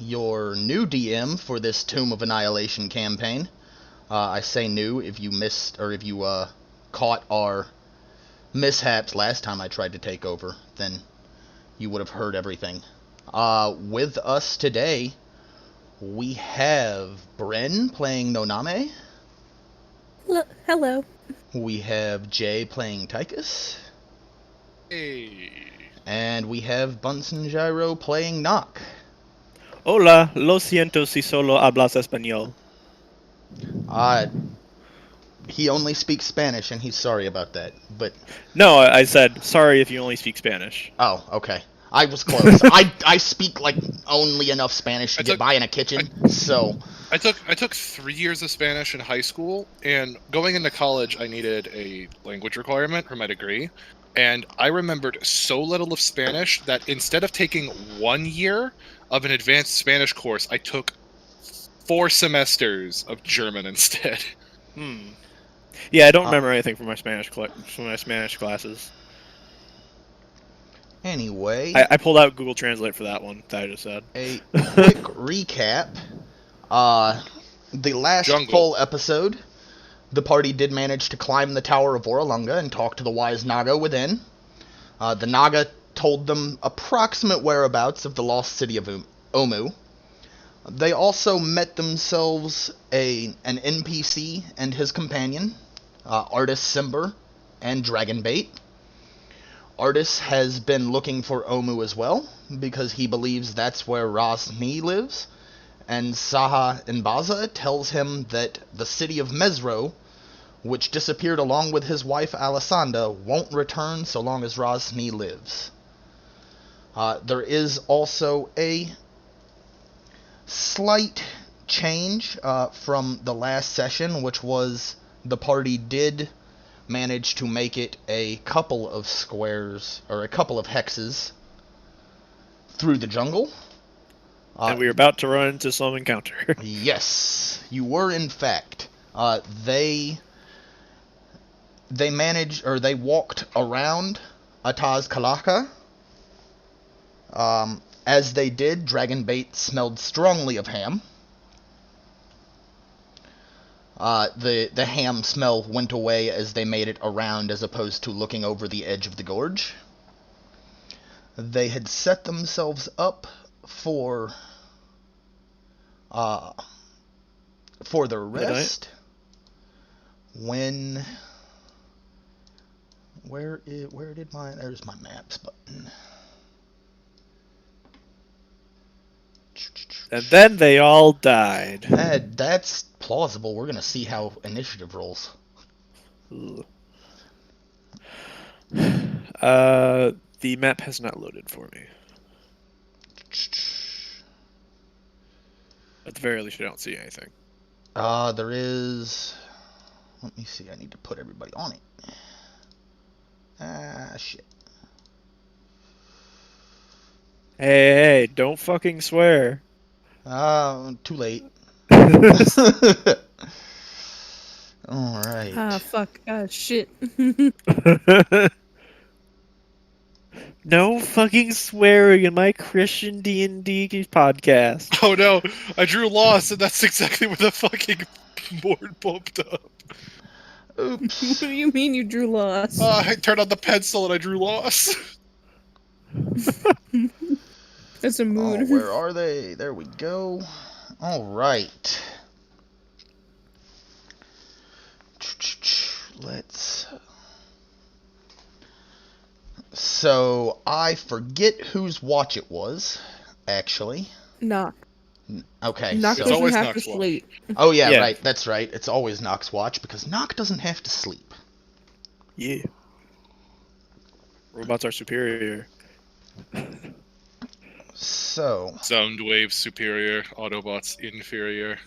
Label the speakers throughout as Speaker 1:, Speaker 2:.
Speaker 1: your new DM for this Tomb of Annihilation campaign. I say new if you missed, or if you caught our mishaps last time I tried to take over, then you would have heard everything. With us today, we have Bren playing Noname.
Speaker 2: Hello.
Speaker 1: We have Jay playing Tychus.
Speaker 3: Hey.
Speaker 1: And we have Bunsen Gyro playing Nock.
Speaker 4: Hola, lo siento si solo hablas español.
Speaker 1: He only speaks Spanish, and he's sorry about that, but...
Speaker 4: No, I said, sorry if you only speak Spanish.
Speaker 1: Oh, okay. I was close. I speak, like, only enough Spanish to get by in a kitchen, so...
Speaker 3: I took 3 years of Spanish in high school, and going into college, I needed a language requirement for my degree, and I remembered so little of Spanish that instead of taking 1 year of an advanced Spanish course, I took 4 semesters of German instead.
Speaker 4: Yeah, I don't remember anything from my Spanish classes.
Speaker 1: Anyway...
Speaker 4: I pulled out Google Translate for that one, that I just said.
Speaker 1: A quick recap. The last full episode, the party did manage to climb the Tower of Oralunga and talk to the wise Naga within. The Naga told them approximate whereabouts of the lost city of Omu. They also met themselves an NPC and his companion, Artis Simber and Dragonbait. Artis has been looking for Omu as well, because he believes that's where Rasni lives, and Saha Inbaza tells him that the city of Mesro, which disappeared along with his wife Alessandra, won't return so long as Rasni lives. There is also a slight change from the last session, which was the party did manage to make it a couple of squares, or a couple of hexes, through the jungle.
Speaker 4: And we were about to run into some encounter.
Speaker 1: Yes, you were in fact. They managed, or they walked around Ataz Kalaka. As they did, Dragonbait smelled strongly of ham. The ham smell went away as they made it around, as opposed to looking over the edge of the gorge. They had set themselves up for their rest. When... There's my maps button.
Speaker 4: And then they all died.
Speaker 1: That's plausible. We're gonna see how initiative rolls.
Speaker 4: The map has not loaded for me. At the very least, I don't see anything.
Speaker 1: There is... Let me see, I need to put everybody on it. Shit.
Speaker 4: Hey, don't fucking swear.
Speaker 1: Too late. Alright.
Speaker 2: Fuck. Shit.
Speaker 4: No fucking swearing in my Christian D&D podcast.
Speaker 3: Oh no, I drew loss, and that's exactly where the fucking board bumped up.
Speaker 1: Oops.
Speaker 2: What do you mean you drew loss?
Speaker 3: I turned on the pencil and I drew loss.
Speaker 2: That's a mood.
Speaker 1: Oh, where are they? There we go. Alright. Let's... So, I forget whose watch it was, actually.
Speaker 2: Knock.
Speaker 1: Okay,
Speaker 2: Knock
Speaker 1: so...
Speaker 2: doesn't have to sleep.
Speaker 1: Oh, yeah, right, that's right. It's always Nock's watch, because Nock doesn't have to sleep.
Speaker 4: Yeah. Robots are superior.
Speaker 1: So...
Speaker 3: Soundwave superior, Autobots inferior.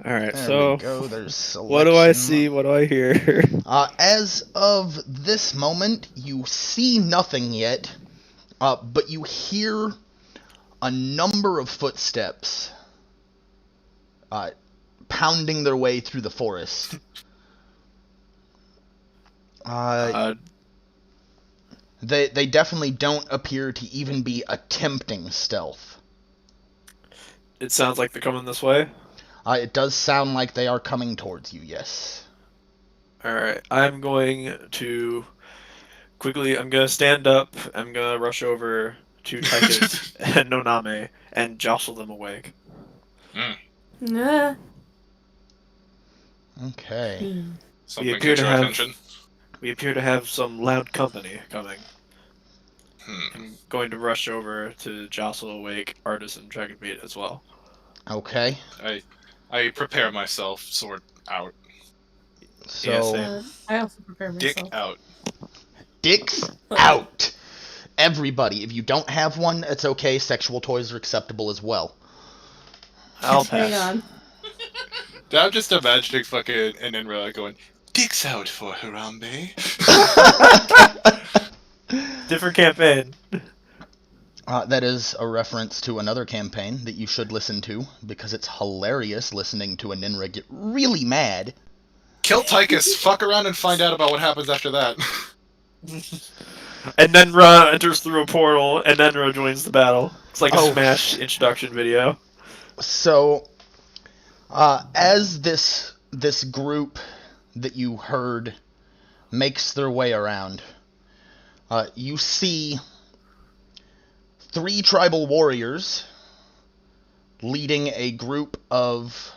Speaker 4: Alright,
Speaker 1: there
Speaker 4: so...
Speaker 1: we go. There's selection.
Speaker 4: What do I see? What do I hear?
Speaker 1: As of this moment, you see nothing yet, but you hear a number of footsteps pounding their way through the forest. They definitely don't appear to even be attempting stealth.
Speaker 4: It sounds like they're coming this way.
Speaker 1: It does sound like they are coming towards you, yes.
Speaker 4: Alright, I'm going to I'm going to stand up, I'm going to rush over to Tychus and Noname and jostle them awake.
Speaker 2: Nah.
Speaker 1: Okay.
Speaker 3: Something catch your attention.
Speaker 4: We appear to have some loud company coming.
Speaker 3: Hmm.
Speaker 4: I'm going to rush over to jostle awake Artis and Dragonbeat as well.
Speaker 1: Okay.
Speaker 3: I prepare myself, sword out.
Speaker 1: So,
Speaker 4: Yeah, same.
Speaker 2: I also prepare myself.
Speaker 3: Dick out.
Speaker 1: dicks out. Everybody, if you don't have one, it's okay. Sexual toys are acceptable as well.
Speaker 4: I'll
Speaker 2: Hang
Speaker 4: pass.
Speaker 2: on.
Speaker 3: I'm just imagining fucking an Enra going, dicks out for Harambe.
Speaker 4: Different campaign.
Speaker 1: That is a reference to another campaign that you should listen to, because it's hilarious listening to a Ninra get really mad.
Speaker 3: Kill Tychus, fuck around and find out about what happens after that.
Speaker 4: And then Ra enters through a portal, and then Ra joins the battle. It's like a Smash introduction video.
Speaker 1: So, as this group that you heard makes their way around, you see 3 tribal warriors leading a group of,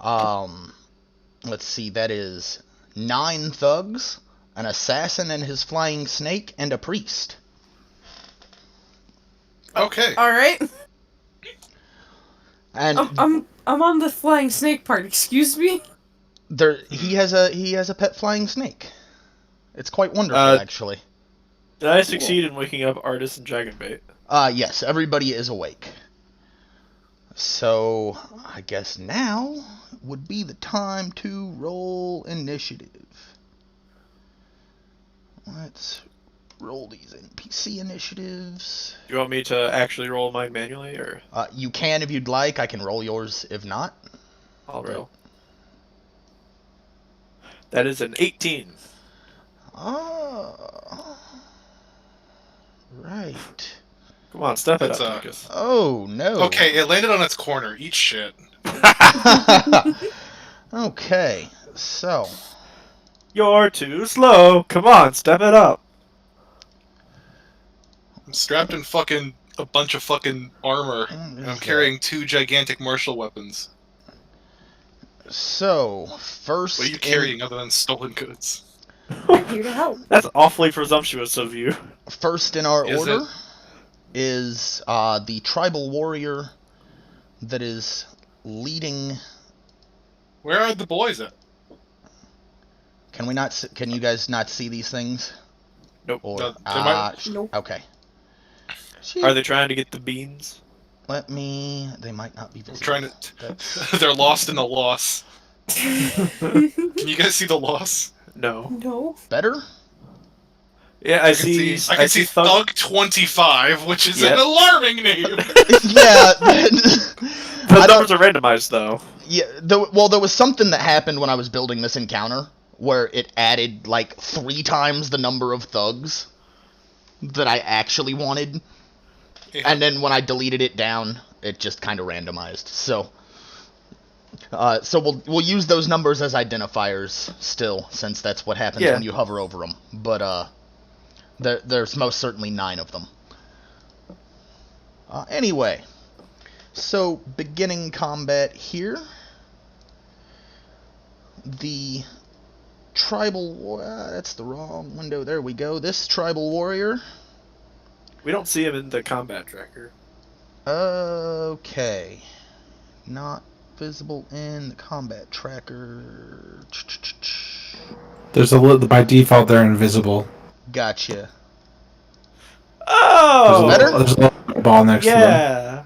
Speaker 1: let's see, that is 9 thugs, an assassin and his flying snake, and a priest.
Speaker 3: Okay.
Speaker 2: All right.
Speaker 1: And
Speaker 2: I'm on the flying snake part. Excuse me.
Speaker 1: he has a pet flying snake. It's quite wonderful, actually.
Speaker 4: Did I succeed in waking up Artis and Dragonbait?
Speaker 1: Yes, everybody is awake. So, I guess now would be the time to roll initiative. Let's roll these NPC initiatives.
Speaker 4: Do you want me to actually roll mine manually, or?
Speaker 1: You can if you'd like. I can roll yours if not.
Speaker 4: I'll roll. That is an 18.
Speaker 1: Oh. Right.
Speaker 4: Come on, step it up,
Speaker 3: That's,
Speaker 4: Lucas.
Speaker 1: Oh, no.
Speaker 3: Okay, it landed on its corner. Eat shit.
Speaker 1: Okay, so.
Speaker 4: You're too slow. Come on, step it up.
Speaker 3: I'm strapped in fucking a bunch of fucking armor, and I'm carrying 2 gigantic martial weapons.
Speaker 1: So, first.
Speaker 3: What are you carrying other than stolen goods?
Speaker 2: Here to help.
Speaker 4: That's awfully presumptuous of you.
Speaker 1: First in our
Speaker 3: Is
Speaker 1: order
Speaker 3: it?
Speaker 1: is the tribal warrior that is leading.
Speaker 3: Where are the boys at?
Speaker 1: Can we not? Can you guys not see these things?
Speaker 4: Nope.
Speaker 1: Or
Speaker 3: No, they might-
Speaker 2: Nope.
Speaker 1: okay.
Speaker 4: Are they trying to get the beans?
Speaker 1: Let me. They might not be
Speaker 3: I'm
Speaker 1: visible.
Speaker 3: trying to.
Speaker 1: That's-
Speaker 3: They're lost in the loss. Can you guys see the loss?
Speaker 4: No.
Speaker 2: No.
Speaker 1: Better?
Speaker 4: Yeah, I see.
Speaker 3: I can see Thug 25, which is an alarming name.
Speaker 1: Yeah.
Speaker 4: The numbers are randomized, though.
Speaker 1: Yeah. Well, there was something that happened when I was building this encounter where it added like 3 times the number of thugs that I actually wanted.
Speaker 3: Yeah.
Speaker 1: And then when I deleted it down, it just kind of randomized. So we'll use those numbers as identifiers still, since that's what happens when you hover over them. But there's most certainly 9 of them. Anyway, so beginning combat here. The tribal. That's the wrong window. There we go. This tribal warrior.
Speaker 4: We don't see him in the combat tracker.
Speaker 1: Okay. Not visible in the combat tracker.
Speaker 5: There's by default they're invisible.
Speaker 1: Gotcha.
Speaker 4: Oh!
Speaker 1: Better?
Speaker 5: There's a little ball next to them.
Speaker 4: Yeah.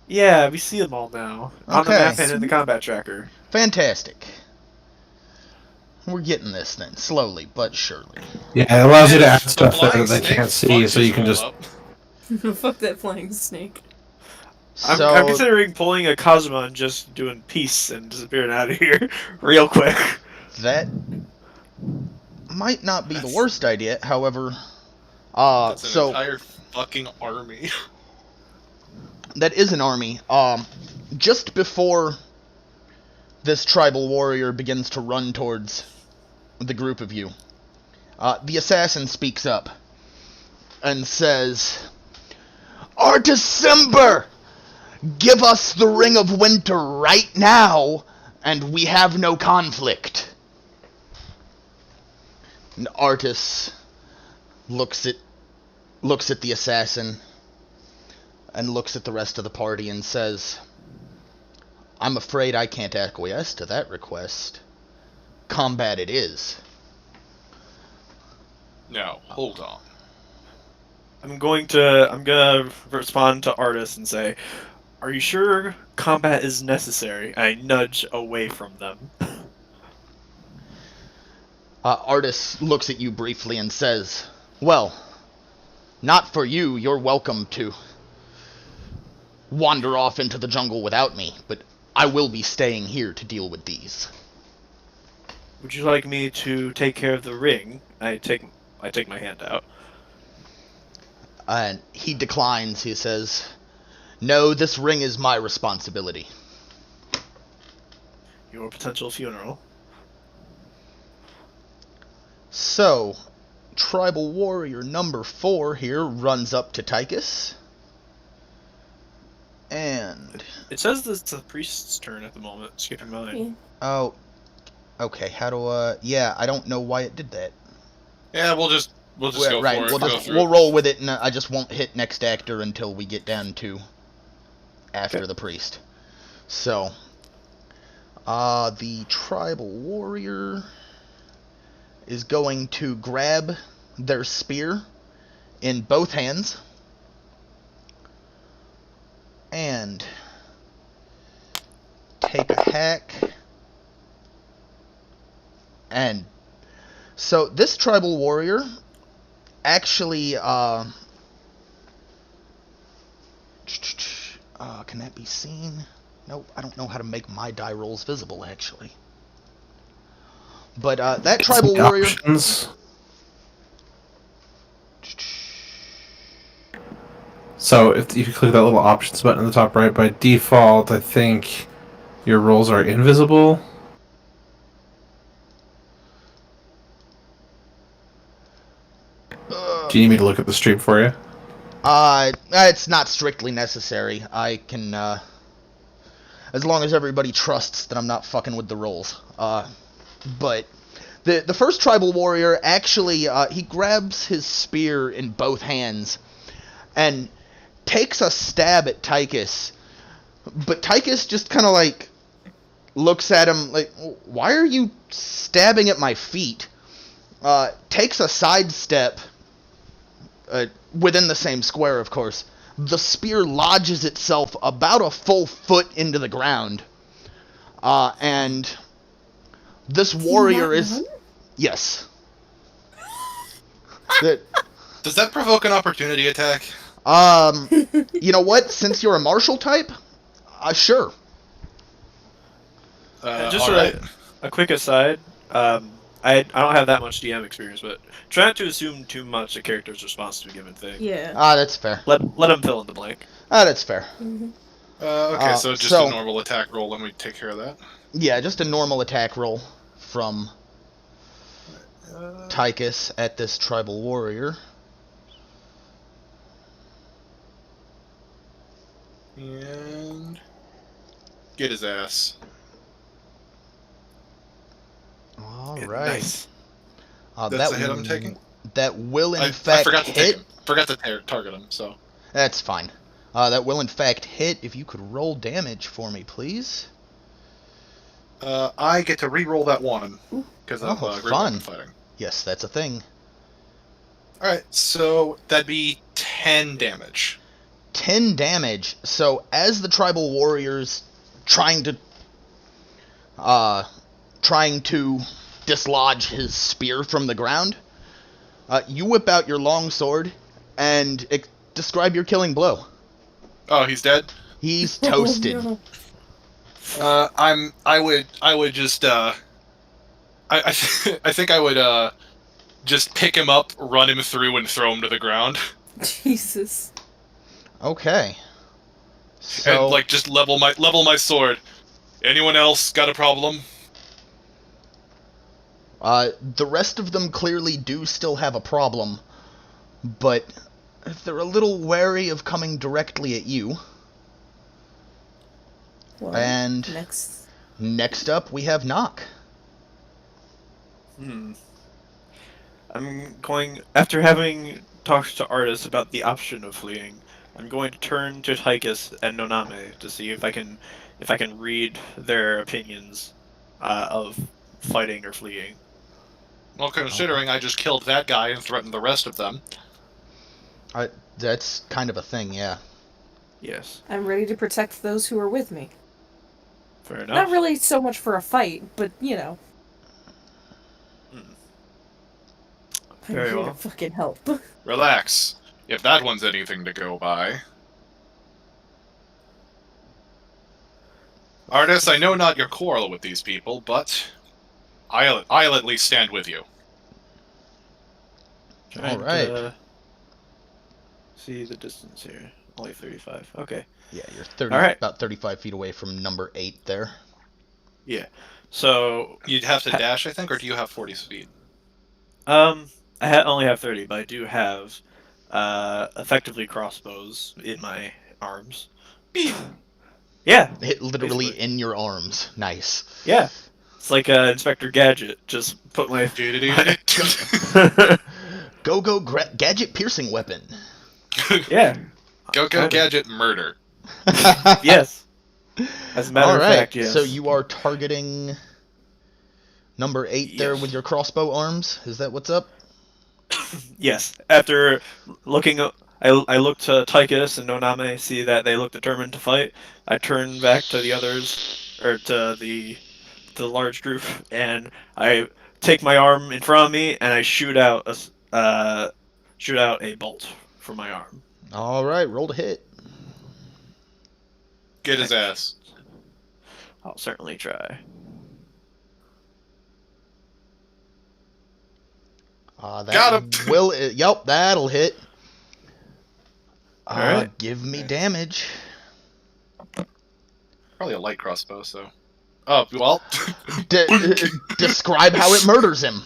Speaker 4: Yeah, we see them all now. On the
Speaker 1: Okay.
Speaker 4: map and in the combat tracker.
Speaker 1: Fantastic. We're getting this then, slowly but surely.
Speaker 5: Yeah, it allows you to add
Speaker 3: The
Speaker 5: stuff there
Speaker 3: flying
Speaker 5: that they
Speaker 3: snake
Speaker 5: can't see, so you can
Speaker 3: roll
Speaker 5: just...
Speaker 3: up.
Speaker 2: Fuck that flying snake.
Speaker 4: I'm
Speaker 1: So
Speaker 4: considering pulling a Kazuma and just doing peace and disappearing out of here real quick.
Speaker 1: that might not be the
Speaker 3: That's-
Speaker 1: worst idea. However,
Speaker 3: That's an
Speaker 1: so
Speaker 3: entire fucking army.
Speaker 1: that is an army. Just before this tribal warrior begins to run towards the group of you, the assassin speaks up and says, "Artisember! Give us the Ring of Winter right now, and we have no conflict." And Artis looks at the assassin and looks at the rest of the party and says, "I'm afraid I can't acquiesce to that request. Combat it is."
Speaker 3: Now, hold on.
Speaker 4: I'm gonna respond to Artis and say, "Are you sure combat is necessary?" I nudge away from them.
Speaker 1: Artis looks at you briefly and says, "Well, not for you. You're welcome to wander off into the jungle without me, but I will be staying here to deal with these."
Speaker 4: Would you like me to take care of the ring? I take my hand out.
Speaker 1: And he declines. He says, "No, this ring is my responsibility."
Speaker 4: Your potential funeral.
Speaker 1: So, tribal warrior number 4 here runs up to Tychus. And...
Speaker 4: It says that it's the priest's turn at the moment. Skipping mine.
Speaker 2: Yeah.
Speaker 1: oh, okay, how do yeah, I don't know why it did that.
Speaker 3: Yeah, we'll just go
Speaker 1: Right,
Speaker 3: for it.
Speaker 1: we'll roll with it, and I just won't hit next actor until we get down to after
Speaker 4: Okay.
Speaker 1: the priest. So, the tribal warrior is going to grab their spear in both hands and take a hack. And so this tribal warrior actually can that be seen? Nope, I don't know how to make my die rolls visible actually. But that tribal warrior
Speaker 5: Options. So if you click that little options button in the top right, by default, I think your rolls are invisible. Do you need me to look at the stream for you?
Speaker 1: It's not strictly necessary. I can, as long as everybody trusts that I'm not fucking with the rolls. But the first tribal warrior actually, he grabs his spear in both hands and takes a stab at Tychus. But Tychus just kind of like looks at him like, "Why are you stabbing at my feet?" Takes a sidestep. Within the same square, of course. The spear lodges itself about a full foot into the ground. And this warrior is... Yes.
Speaker 3: Does that provoke an opportunity attack?
Speaker 1: You know what? Since you're a martial type, sure.
Speaker 4: Just
Speaker 3: alright.
Speaker 4: a quick aside. I don't have that much DM experience, but try not to assume too much a character's response to a given thing.
Speaker 2: Yeah.
Speaker 1: That's fair.
Speaker 4: Let them fill in the blank.
Speaker 1: That's fair.
Speaker 3: Okay, so just a normal attack roll, and we take care of that.
Speaker 1: Yeah, just a normal attack roll from Tychus at this tribal warrior.
Speaker 3: And get his ass.
Speaker 1: All
Speaker 4: Yeah,
Speaker 1: right.
Speaker 4: Nice.
Speaker 3: That's the hit I'm taking?
Speaker 1: That will in
Speaker 3: I
Speaker 1: fact
Speaker 3: forgot to
Speaker 1: hit.
Speaker 3: take him. Forgot to target him, so.
Speaker 1: That's fine. That will in fact hit. If you could roll damage for me, please.
Speaker 3: I get to re-roll that one because of
Speaker 1: Oh,
Speaker 3: great
Speaker 1: fun.
Speaker 3: weapon fighting.
Speaker 1: Yes, that's a thing.
Speaker 3: All right, so that'd be 10 damage.
Speaker 1: 10 damage. So as the tribal warriors trying to dislodge his spear from the ground, you whip out your long sword and describe your killing blow.
Speaker 3: Oh, he's dead.
Speaker 1: He's toasted.
Speaker 2: Oh, no.
Speaker 3: I would just I think I would just pick him up, run him through, and throw him to the ground.
Speaker 2: Jesus.
Speaker 1: Okay. So,
Speaker 3: And like just level my sword. Anyone else got a problem?
Speaker 1: the rest of them clearly do still have a problem, but they're a little wary of coming directly at you.
Speaker 2: Well,
Speaker 1: And next up, we have Knock.
Speaker 4: I'm going, after having talked to Artis about the option of fleeing, I'm going to turn to Tychus and Noname to see if I can read their opinions of fighting or fleeing.
Speaker 3: Well, considering I just killed that guy and threatened the rest of them.
Speaker 1: That's kind of a thing, yeah.
Speaker 4: Yes.
Speaker 2: I'm ready to protect those who are with me.
Speaker 4: Fair enough.
Speaker 2: Not really so much for a fight, but, you know. I'm
Speaker 4: Very
Speaker 2: here
Speaker 4: well.
Speaker 2: to fucking help.
Speaker 3: Relax. If that one's anything to go by. Artis, I know not your quarrel with these people, but I'll at least stand with you.
Speaker 4: Trying
Speaker 1: Alright.
Speaker 4: to see the distance here. Only 35. Okay.
Speaker 1: Yeah, you're
Speaker 4: Alright.
Speaker 1: about 35 feet away from number 8 there.
Speaker 4: Yeah. So
Speaker 3: You'd have to dash, I think, or do you have 40 speed?
Speaker 4: I only have 30, but I do have effectively crossbows in my arms. Yeah.
Speaker 1: Hit literally
Speaker 4: Basically.
Speaker 1: in your arms. Nice.
Speaker 4: Yeah. It's like Inspector Gadget. Just put my...
Speaker 1: Go gadget piercing weapon.
Speaker 4: Yeah.
Speaker 3: Go gadget murder.
Speaker 4: Yes. As a matter of fact, yes.
Speaker 1: So you are targeting number 8 there
Speaker 4: Yes.
Speaker 1: with your crossbow arms? Is that what's up?
Speaker 4: Yes. After looking, I looked to Tychus and Noname, see that they look determined to fight. I turn back to the others, or to the large group, and I take my arm in front of me and I shoot out a bolt from my arm.
Speaker 1: All right, roll to hit.
Speaker 3: Get his ass.
Speaker 4: I'll certainly try.
Speaker 1: That
Speaker 3: Got him.
Speaker 1: Yep, that'll hit.
Speaker 4: Alright.
Speaker 1: Give me damage.
Speaker 3: Probably a light crossbow, so. Oh, well.
Speaker 1: Describe how it murders him.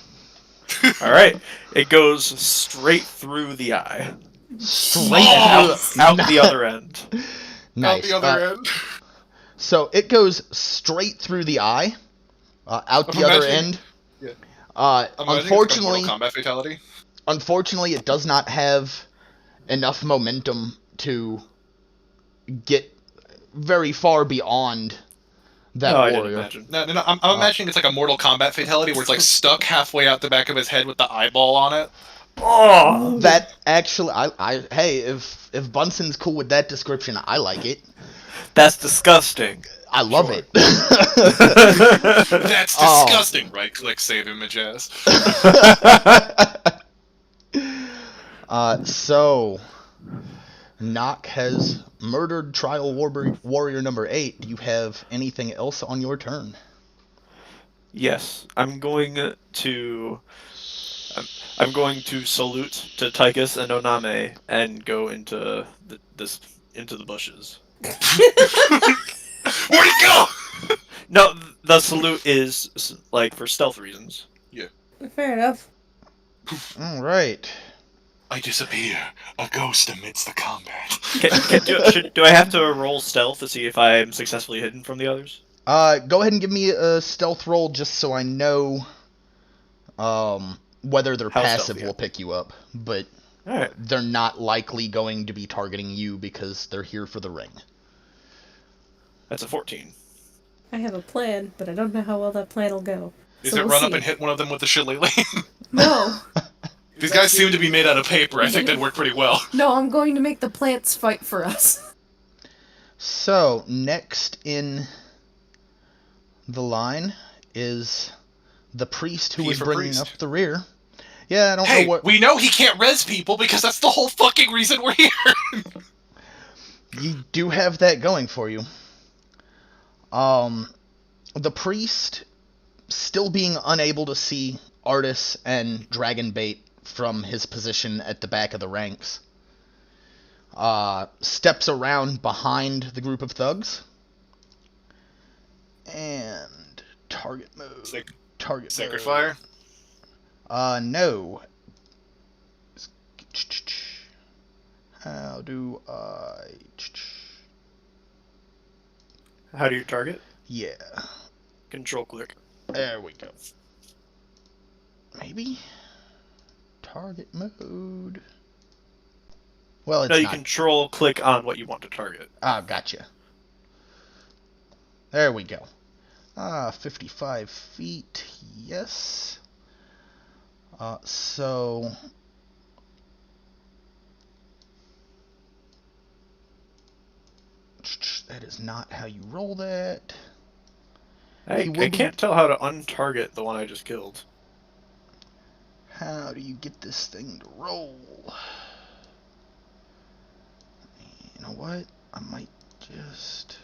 Speaker 4: All right, it goes straight through the eye,
Speaker 1: Straight
Speaker 4: out
Speaker 1: through
Speaker 4: the other end.
Speaker 1: Nice.
Speaker 3: Out the other end.
Speaker 1: So it goes straight through the eye, out the other end.
Speaker 3: Yeah.
Speaker 1: Unfortunately,
Speaker 3: Combat fatality.
Speaker 1: Unfortunately, it does not have enough momentum to get very far beyond that
Speaker 4: No, I didn't
Speaker 1: warrior.
Speaker 4: imagine.
Speaker 3: No, I'm imagining it's like a Mortal Kombat fatality where it's like stuck halfway out the back of his head with the eyeball on it.
Speaker 4: Oh,
Speaker 1: That actually, hey, if Bunson's cool with that description, I like it.
Speaker 4: that's disgusting.
Speaker 1: I love it.
Speaker 3: That's disgusting. Right click, save image as.
Speaker 1: So, Nock has murdered Trial Warrior number 8. Do you have anything else on your turn?
Speaker 4: Yes, I'm going to salute to Tychus and Oname and go into the bushes.
Speaker 3: Where'd he go?
Speaker 4: No, the salute is like for stealth reasons.
Speaker 2: Fair enough.
Speaker 1: All right.
Speaker 3: I disappear, a ghost amidst the combat.
Speaker 4: Do I have to roll stealth to see if I'm successfully hidden from the others?
Speaker 1: Go ahead and give me a stealth roll just so I know whether their
Speaker 4: How
Speaker 1: passive
Speaker 4: stealthy,
Speaker 1: will pick you up. But
Speaker 4: Alright.
Speaker 1: they're not likely going to be targeting you because they're here for the ring.
Speaker 4: That's a 14.
Speaker 2: I have a plan, but I don't know how well that plan will go.
Speaker 3: Is
Speaker 2: So
Speaker 3: it
Speaker 2: we'll
Speaker 3: run up
Speaker 2: see.
Speaker 3: and hit one of them with the shillelagh?
Speaker 2: No.
Speaker 3: These guys seem to be made out of paper. I think that'd work pretty well.
Speaker 2: No, I'm going to make the plants fight for us.
Speaker 1: So, next in the line is the priest who
Speaker 3: P
Speaker 1: is
Speaker 3: for
Speaker 1: bringing
Speaker 3: priest.
Speaker 1: up the rear. Yeah, I don't
Speaker 3: Hey,
Speaker 1: know what...
Speaker 3: we know he can't res people because that's the whole fucking reason we're here.
Speaker 1: You do have that going for you. The priest, still being unable to see Artis and Dragonbait from his position at the back of the ranks. Steps around behind the group of thugs. And target mode. Target
Speaker 3: Sacred
Speaker 1: mode.
Speaker 3: Fire?
Speaker 1: No. How do I...
Speaker 4: How do you target?
Speaker 1: Yeah.
Speaker 4: Control click.
Speaker 1: There we go. Maybe? Target mode. Well, it's
Speaker 4: No, you
Speaker 1: not.
Speaker 4: control click on what you want to target.
Speaker 1: Ah, gotcha. There we go. 55 feet, yes. So... That is not how you roll that.
Speaker 4: I can't tell how to untarget the one I just killed.
Speaker 1: How do you get this thing to roll? You know what? I might just...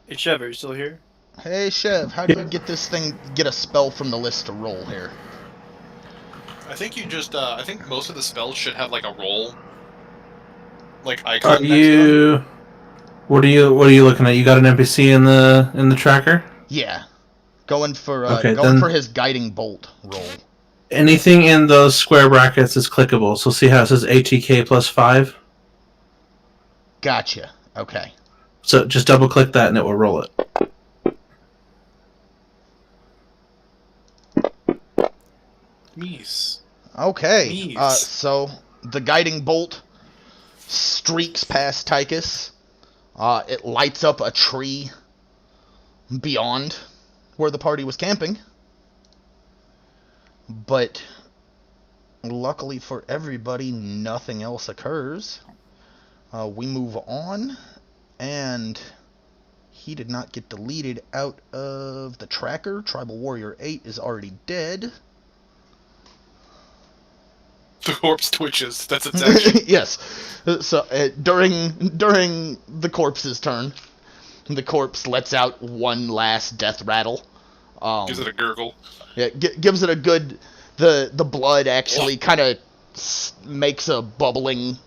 Speaker 4: Hey, Chev, are you still here?
Speaker 1: Hey, Chev, how do you get this thing, get a spell from the list to roll here?
Speaker 3: I think you just, I think most of the spells should have, like, a roll, like, icon
Speaker 5: Are
Speaker 3: next to them.
Speaker 5: What are you looking at? You got an NPC in the tracker?
Speaker 1: Yeah. Going for his guiding bolt roll.
Speaker 5: Anything in those square brackets is clickable. So see how it says ATK +5?
Speaker 1: Gotcha. Okay.
Speaker 5: So just double click that and it will roll it.
Speaker 3: Mies.
Speaker 1: Okay. So the guiding bolt streaks past Tychus. It lights up a tree beyond where the party was camping. But luckily for everybody, nothing else occurs. We move on, and he did not get deleted out of the tracker. Tribal Warrior 8 is already dead.
Speaker 3: The corpse twitches. That's its action.
Speaker 1: Yes. So during the corpse's turn, the corpse lets out one last death rattle.
Speaker 3: Gives it a gurgle.
Speaker 1: Yeah, gives it a good. The blood actually kind of makes a bubbling.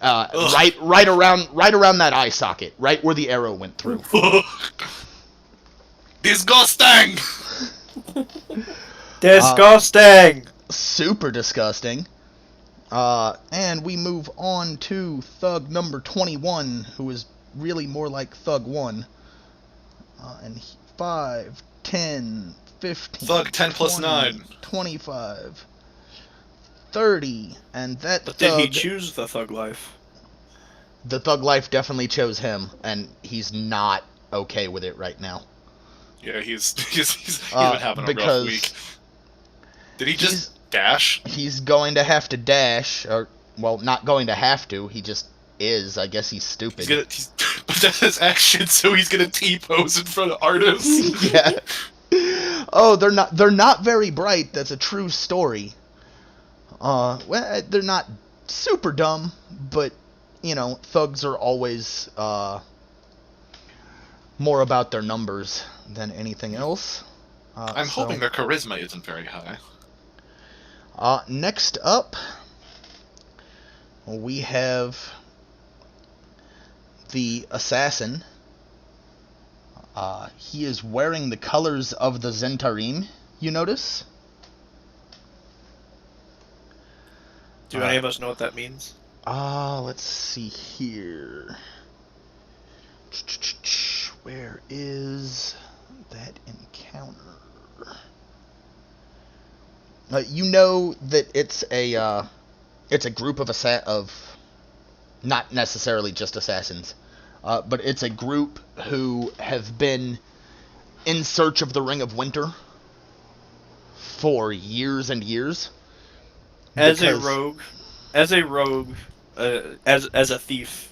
Speaker 1: Right around that eye socket, right where the arrow went through.
Speaker 3: Disgusting.
Speaker 4: Disgusting.
Speaker 1: Super disgusting. And we move on to Thug number 21, who is really more like Thug 1. And 5, 10, 15,
Speaker 3: Thug 10 plus
Speaker 1: 20,
Speaker 3: 9.
Speaker 1: 25, 30, and that
Speaker 4: But
Speaker 1: thug...
Speaker 4: did he choose the thug life?
Speaker 1: The thug life definitely chose him, and he's not okay with it right now.
Speaker 3: Yeah, he's been having a rough week. Did he just dash?
Speaker 1: He's going to have to dash, or, well, not going to have to, he just is. I guess he's stupid.
Speaker 3: But that's his action, so he's gonna T-pose in front of artists.
Speaker 1: Yeah. Oh, they're not very bright, that's a true story. Well, they're not super dumb, but, you know, thugs are always, more about their numbers than anything else.
Speaker 3: I'm hoping their charisma isn't very high.
Speaker 1: Next up, we have the assassin. He is wearing the colors of the Zentarim, you notice?
Speaker 4: Do any of us know what that means?
Speaker 1: Let's see here. Where is that encounter? You know that it's a group of not necessarily just assassins, but it's a group who have been in search of the Ring of Winter for years and years.
Speaker 4: As a rogue, as a thief,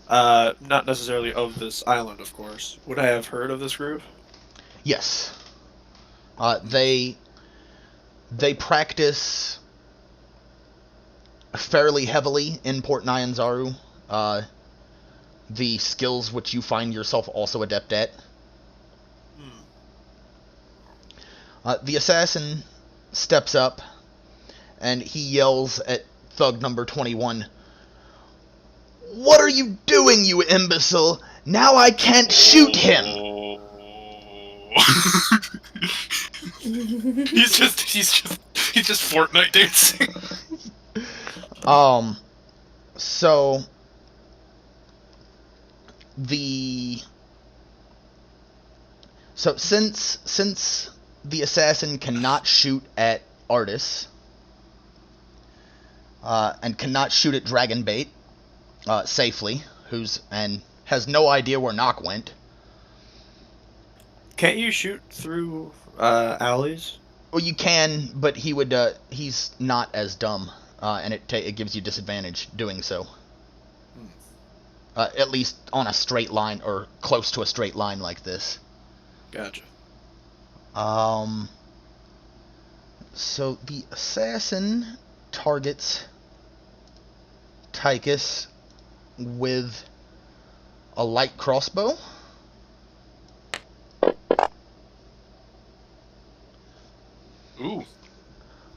Speaker 4: not necessarily of this island, of course, would I have heard of this group?
Speaker 1: Yes. They practice fairly heavily in Port Nyanzaru. the skills which you find yourself also adept at. The assassin steps up, and he yells at thug number 21, "What are you doing, you imbecile? Now I can't shoot him!"
Speaker 3: he's just Fortnite dancing.
Speaker 1: So since the assassin cannot shoot at Artis, and cannot shoot at Dragonbait safely, and has no idea where Nock went.
Speaker 4: Can't you shoot through alleys?
Speaker 1: Well, you can, but he's not as dumb, and it gives you disadvantage doing so. At least on a straight line, or close to a straight line like this.
Speaker 4: Gotcha.
Speaker 1: So the assassin targets Tychus with a light crossbow.
Speaker 3: Ooh.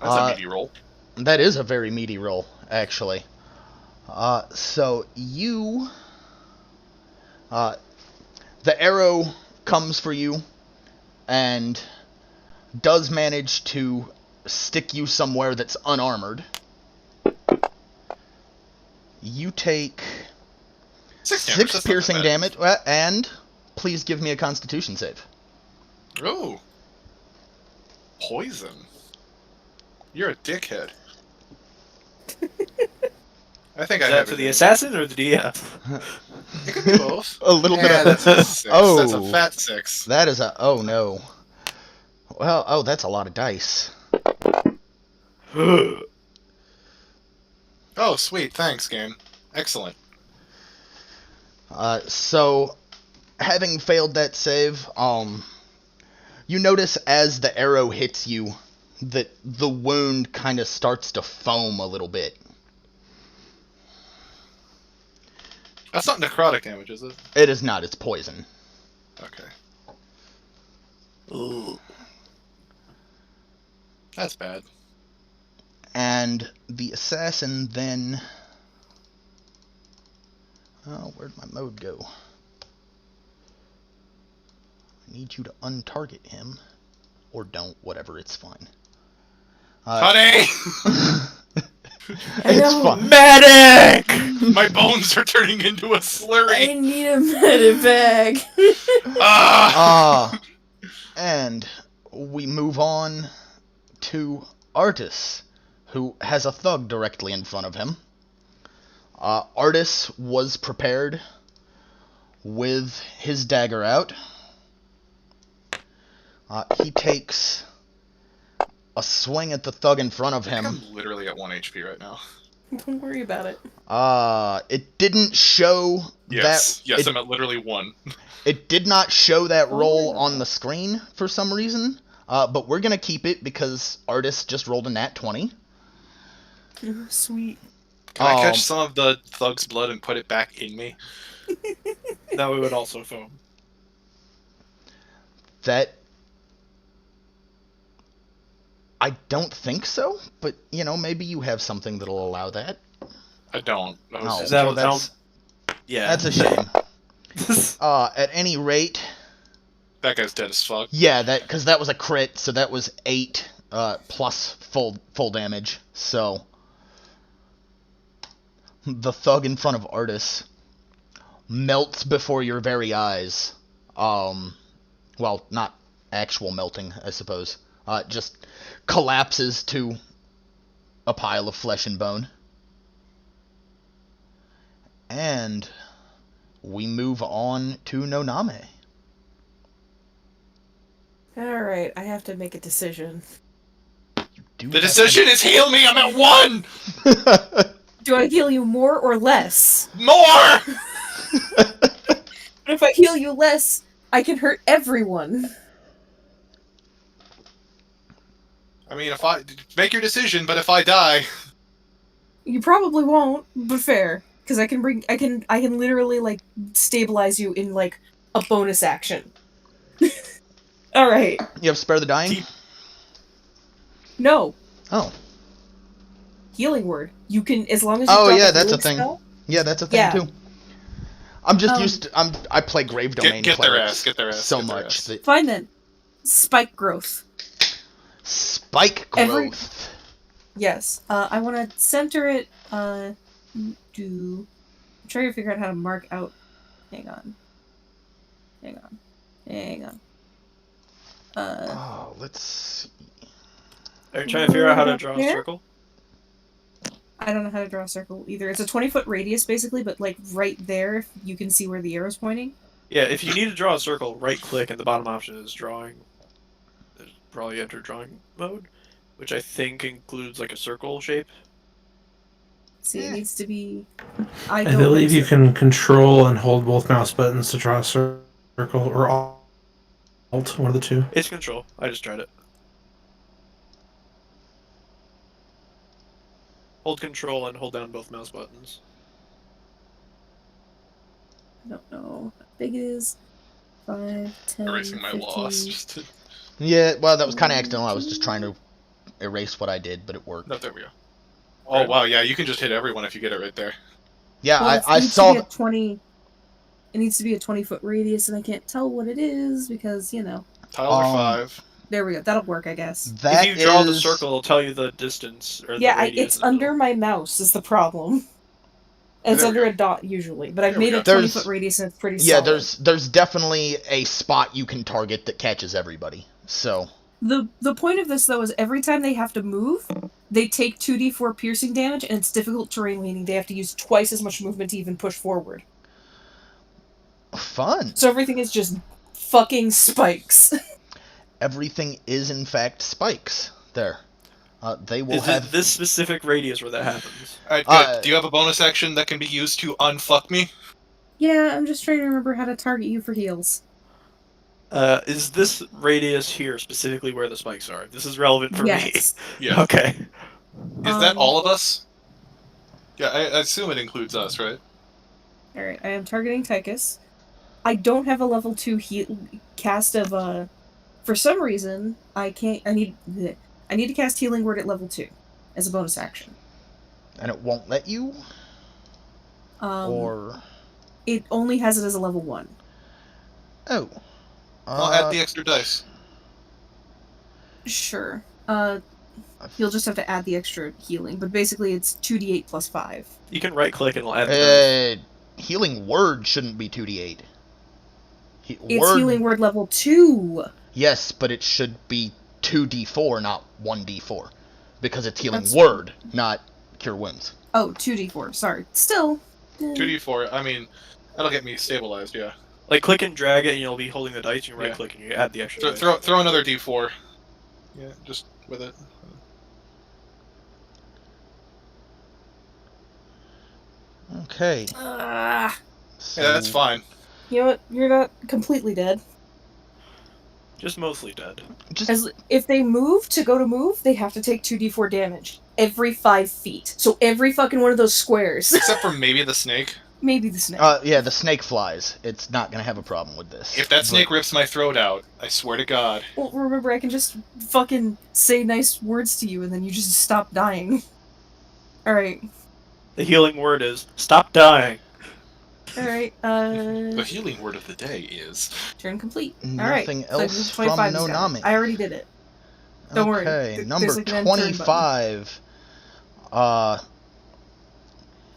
Speaker 3: That's a meaty roll.
Speaker 1: That is a very meaty roll, actually. So you... the arrow comes for you, and does manage to stick you somewhere that's unarmored. You take 6 piercing damage, and please give me a Constitution save.
Speaker 3: Oh. Poison. You're a dickhead. I think I have
Speaker 4: to the assassin or the DM?
Speaker 3: It could be both.
Speaker 1: A little bit of...
Speaker 3: That's a 6.
Speaker 1: Oh.
Speaker 3: That's a fat 6.
Speaker 1: That is a... Oh, no. Well, that's a lot of dice.
Speaker 3: Oh, sweet. Thanks, game. Excellent.
Speaker 1: So, having failed that save, you notice as the arrow hits you that the wound kind of starts to foam a little bit.
Speaker 3: That's not necrotic damage, is it?
Speaker 1: It is not. It's poison.
Speaker 3: Okay.
Speaker 4: Ooh.
Speaker 3: That's bad.
Speaker 1: And the assassin then... Oh, where'd my mode go? I need you to untarget him. Or don't, whatever, it's fine.
Speaker 3: Honey!
Speaker 1: It's fine.
Speaker 4: Medic!
Speaker 3: My bones are turning into a slurry.
Speaker 2: I need a medibag.
Speaker 1: And we move on to Artis, who has a thug directly in front of him. Artis was prepared with his dagger out. He takes a swing at the thug in front of him.
Speaker 3: I'm literally at 1 HP right now.
Speaker 2: Don't worry about it.
Speaker 1: It didn't show
Speaker 3: Yes,
Speaker 1: that...
Speaker 3: yes, I'm at literally 1.
Speaker 1: It did not show that roll on the screen for some reason, but we're going to keep it because Artis just rolled a nat 20.
Speaker 2: Oh, sweet.
Speaker 3: Can I catch some of the thug's blood and put it back in me?
Speaker 4: That we would also foam.
Speaker 1: That... I don't think so, but, you know, maybe you have something that'll allow that.
Speaker 3: I don't.
Speaker 1: That's a shame. At any rate...
Speaker 3: That guy's dead as fuck.
Speaker 1: Yeah, because that was a crit, so that was 8 plus full damage, so... The thug in front of Artis melts before your very eyes. Well, not actual melting, I suppose. Just collapses to a pile of flesh and bone. And we move on to Noname.
Speaker 2: Alright, I have to make a decision.
Speaker 3: The decision is heal me, I'm at 1!
Speaker 2: Do I heal you more or less?
Speaker 3: More!
Speaker 2: But if I heal you less, I can hurt everyone.
Speaker 3: I mean, make your decision, but if I die...
Speaker 2: You probably won't, but fair. because I can literally like stabilize you in like a bonus action. All right.
Speaker 1: You have spare the dying?
Speaker 2: No.
Speaker 1: Oh.
Speaker 2: Healing word. You can, as long as you
Speaker 1: Oh
Speaker 2: drop
Speaker 1: yeah,
Speaker 2: a
Speaker 1: that's a
Speaker 2: healing
Speaker 1: thing.
Speaker 2: spell.
Speaker 1: Yeah, that's a thing too. I'm just used to. I play Grave Domain
Speaker 3: Get their
Speaker 1: clerics
Speaker 3: ass. Get their ass.
Speaker 1: so
Speaker 3: get their
Speaker 1: much
Speaker 3: ass.
Speaker 1: that
Speaker 2: Fine then. Spike growth.
Speaker 1: spike growth.
Speaker 2: Yes. I want to center it. I'm trying to figure out how to mark out. Hang on.
Speaker 1: Oh, let's see.
Speaker 4: Are you trying to figure out how to draw a circle?
Speaker 2: I don't know how to draw a circle either. It's a 20-foot radius basically, but like right there, you can see where the arrow's pointing.
Speaker 4: Yeah, if you need to draw a circle, right click and the bottom option is drawing. Probably enter drawing mode, which I think includes like a circle shape.
Speaker 2: See, it needs to be.
Speaker 5: I believe you can control and hold both mouse buttons to draw a circle, or alt, one of the two.
Speaker 4: It's control. I just tried it. Hold control and hold down both mouse buttons.
Speaker 2: I don't know how big it is. 5, 10,
Speaker 3: Erasing my
Speaker 2: 15.
Speaker 3: loss. Just to...
Speaker 1: Yeah, well, that was kind of accidental. I was just trying to erase what I did, but it worked.
Speaker 3: No, there we go. Oh wow, yeah, you can just hit everyone if you get it right there.
Speaker 1: Yeah,
Speaker 2: Well,
Speaker 1: I saw.
Speaker 2: It needs to be a 20-foot radius, and I can't tell what it is because
Speaker 3: Tiles are 5.
Speaker 2: There we go. That'll work, I guess.
Speaker 1: That
Speaker 4: if you draw the circle, it'll tell you the distance or the radius.
Speaker 2: It's under my mouse is the problem. It's under a dot usually, but I've made a 20-foot radius and it's pretty solid.
Speaker 1: Yeah, there's definitely a spot you can target that catches everybody. So
Speaker 2: the point of this though is every time they have to move, they take 2d4 piercing damage, and it's difficult terrain, meaning they have to use twice as much movement to even push forward.
Speaker 1: Fun.
Speaker 2: So everything is just fucking spikes.
Speaker 1: Everything is in fact spikes. There. They will
Speaker 4: Is
Speaker 1: have
Speaker 4: it this specific radius where that happens?
Speaker 3: Alright, good. Do you have a bonus action that can be used to unfuck me?
Speaker 2: Yeah, I'm just trying to remember how to target you for heals.
Speaker 4: Is this radius here specifically where the spikes are? This is relevant for me.
Speaker 3: Yeah.
Speaker 4: Okay.
Speaker 3: Is that all of us? Yeah, I assume it includes us, right?
Speaker 2: Alright, I am targeting Tychus. I don't have a level 2 cast of, for some reason, I need to cast Healing Word at level 2 as a bonus action.
Speaker 1: And it won't let you? Or...
Speaker 2: It only has it as a level 1.
Speaker 1: Oh.
Speaker 3: I'll add the extra dice.
Speaker 2: Sure. You'll just have to add the extra healing, but basically it's 2d8 plus 5.
Speaker 4: You can right-click and it'll add
Speaker 1: Healing Word shouldn't be 2d8.
Speaker 2: It's Healing Word level 2!
Speaker 1: Yes, but it should be 2d4, not 1d4. Because it's Healing Word, not Cure Wounds.
Speaker 2: Oh, 2d4, sorry. Still.
Speaker 3: 2d4, I mean, that'll get me stabilized, yeah.
Speaker 4: Like, click and drag it and you'll be holding the dice, you right-click and you add the extra dice.
Speaker 3: Throw another d4. Yeah, just with it.
Speaker 1: Okay.
Speaker 3: Yeah, that's fine.
Speaker 2: You know what? You're not completely dead.
Speaker 4: Just mostly dead.
Speaker 2: If they move, they have to take 2d4 damage. Every 5 feet. So every fucking one of those squares.
Speaker 3: Except for maybe the snake.
Speaker 2: Maybe the snake.
Speaker 1: Yeah, the snake flies. It's not gonna have a problem with this.
Speaker 3: If that snake rips my throat out, I swear to God.
Speaker 2: Well, remember, I can just fucking say nice words to you and then you just stop dying. Alright.
Speaker 4: The healing word is, stop dying.
Speaker 2: Alright,
Speaker 3: The healing word of the day is...
Speaker 2: Turn complete.
Speaker 1: Nothing else from Nonami.
Speaker 2: I already did it. Don't worry.
Speaker 1: Okay, number 25.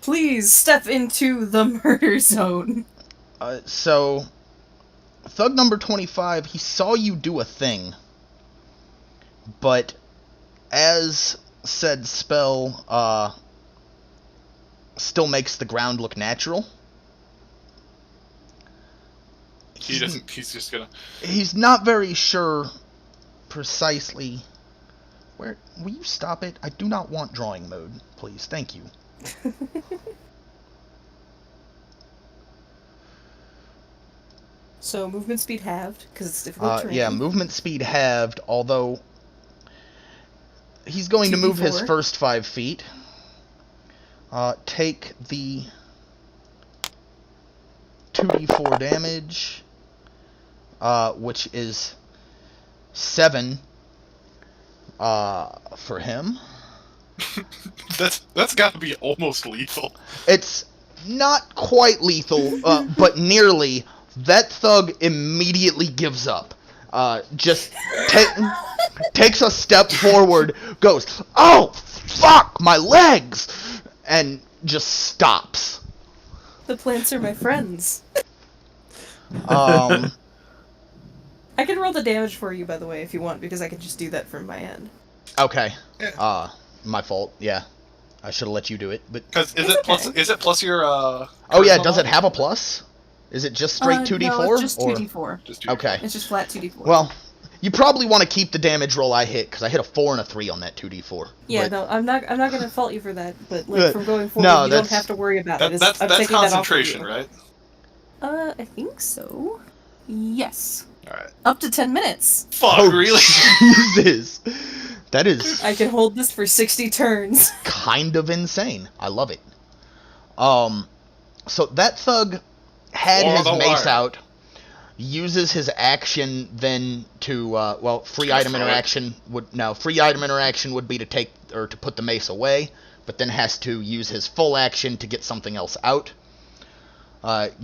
Speaker 2: Please step into the murder zone.
Speaker 1: So, Thug number 25, he saw you do a thing. But, as said spell, still makes the ground look natural.
Speaker 3: He's just gonna...
Speaker 1: He's not very sure precisely where... Will you stop it? I do not want drawing mode, please. Thank you.
Speaker 2: So, movement speed halved, because it's difficult terrain.
Speaker 1: Yeah, movement speed halved, although... He's going to move his first 5 feet. Take the 2d4 damage, which is 7 for him.
Speaker 3: That's got to be almost lethal.
Speaker 1: It's not quite lethal, but nearly. That thug immediately gives up. Just takes a step forward, goes, "Oh, fuck, my legs!" and just stops.
Speaker 2: The plants are my friends.
Speaker 1: I
Speaker 2: can roll the damage for you, by the way, if you want, because I can just do that from my end.
Speaker 1: Okay.
Speaker 3: Yeah.
Speaker 1: My fault. Yeah, I should have let you do it. But
Speaker 3: because is it plus your
Speaker 1: Oh yeah, does it have a plus? Is it just straight 2d4?
Speaker 2: No, it's just 2d4.
Speaker 3: Just 2d4.
Speaker 1: Okay.
Speaker 2: It's just flat 2d4.
Speaker 1: Well, you probably want to keep the damage roll I hit, because I hit a 4 and a 3 on that 2d4.
Speaker 2: Yeah,
Speaker 1: but...
Speaker 2: no, I'm not gonna fault you for that, but like from going forward,
Speaker 1: no,
Speaker 2: you don't have to worry about it.
Speaker 3: That's concentration, right?
Speaker 2: I think so. Yes.
Speaker 3: Alright.
Speaker 2: Up to 10 minutes.
Speaker 3: Fuck,
Speaker 1: Oh,
Speaker 3: really?
Speaker 1: Jesus. That is
Speaker 2: I can hold this for 60 turns.
Speaker 1: kind of insane. I love it. So that thug had his mace out, uses his action then to free item interaction would be to take or to put the mace away, but then has to use his full action to get something else out.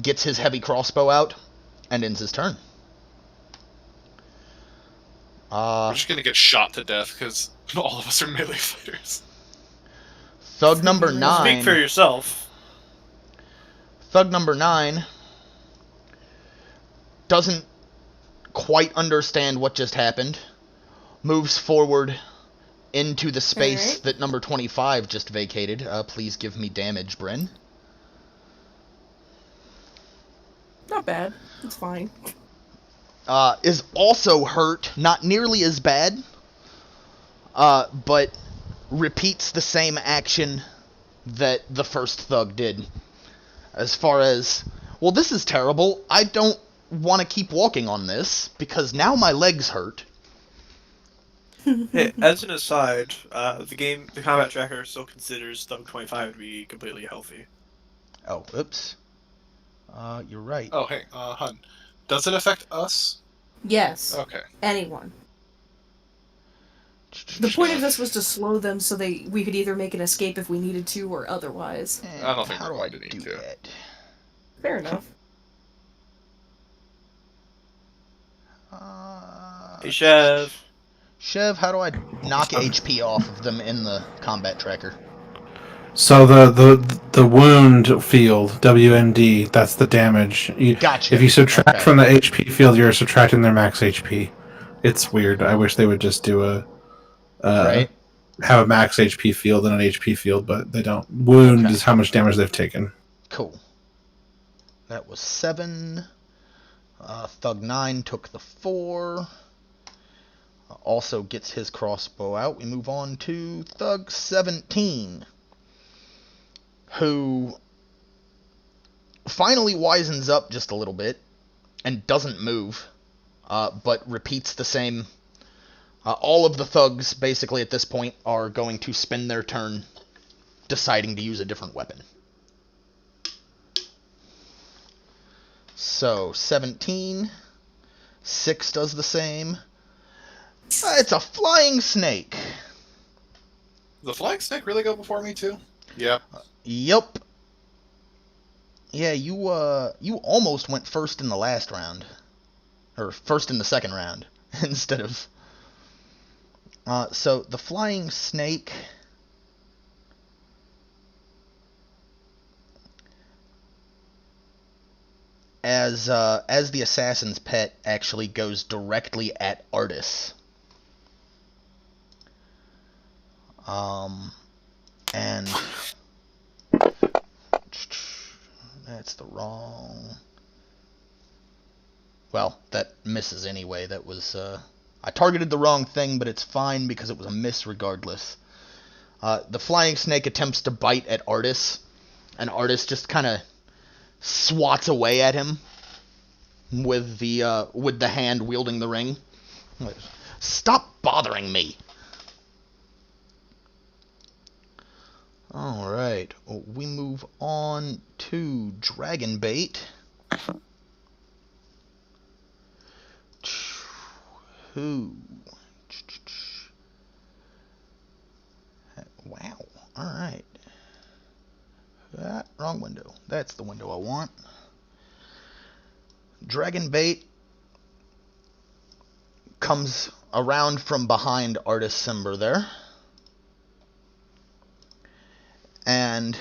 Speaker 1: Gets his heavy crossbow out and ends his turn.
Speaker 3: We're just gonna get shot to death because all of us are melee fighters.
Speaker 1: Thug number 9.
Speaker 4: Speak for yourself.
Speaker 1: Thug number 9 doesn't quite understand what just happened. Moves forward into the space that number 25 just vacated. Please give me damage, Bryn.
Speaker 2: Not bad. It's fine.
Speaker 1: Is also hurt, not nearly as bad, but repeats the same action that the first thug did. As far as, well, this is terrible. I don't want to keep walking on this, because now my legs hurt.
Speaker 4: Hey, as an aside, the combat tracker still considers Thug 25 to be completely healthy.
Speaker 1: Oh, oops. You're right.
Speaker 3: Oh, hey, Hun. Does it affect us?
Speaker 2: Yes.
Speaker 3: Okay.
Speaker 2: Anyone. The point of this was to slow them so we could either make an escape if we needed to or otherwise.
Speaker 3: I don't think
Speaker 1: How
Speaker 3: we're
Speaker 1: do I
Speaker 3: going to
Speaker 1: do
Speaker 3: need to.
Speaker 1: that?
Speaker 2: Fair enough.
Speaker 4: Hey, Chev.
Speaker 1: Chev, how do I knock HP off of them in the combat tracker?
Speaker 5: So the wound field, WND, that's the damage.
Speaker 1: Gotcha.
Speaker 5: If you subtract from the HP field, you're subtracting their max HP. It's weird. I wish they would just do have a max HP field and an HP field, but they don't. Wound is how much damage they've taken.
Speaker 1: Cool. That was 7. Thug 9 took the 4. Also gets his crossbow out. We move on to Thug 17, who finally wisens up just a little bit and doesn't move, but repeats the same. All of the thugs, basically, at this point, are going to spend their turn deciding to use a different weapon. So, 17. 6 does the same. It's a flying snake.
Speaker 3: Does the flying snake really go before me, too? Yeah.
Speaker 1: Yep. Yeah, you almost went first in the last round. Or first in the second round, instead of... so, the flying snake... As the assassin's pet actually goes directly at Artis. And... That's the wrong... Well, that misses anyway. That was, I targeted the wrong thing, but it's fine because it was a miss regardless. The flying snake attempts to bite at Artis, and Artis just kind of swats away at him with the hand wielding the ring. Stop bothering me! Alright, we move on to Dragon Bait. Who? Wow. Alright. Wrong window. That's the window I want. Dragon Bait comes around from behind Artist Simber there. And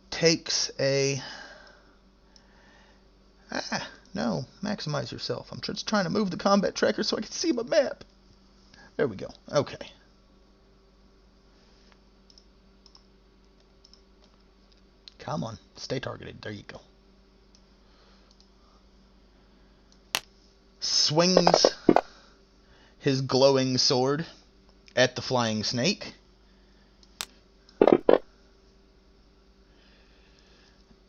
Speaker 1: takes a... no, maximize yourself. I'm just trying to move the combat tracker so I can see my map. There we go. Okay. Come on, stay targeted. There you go. Swings his glowing sword at the flying snake.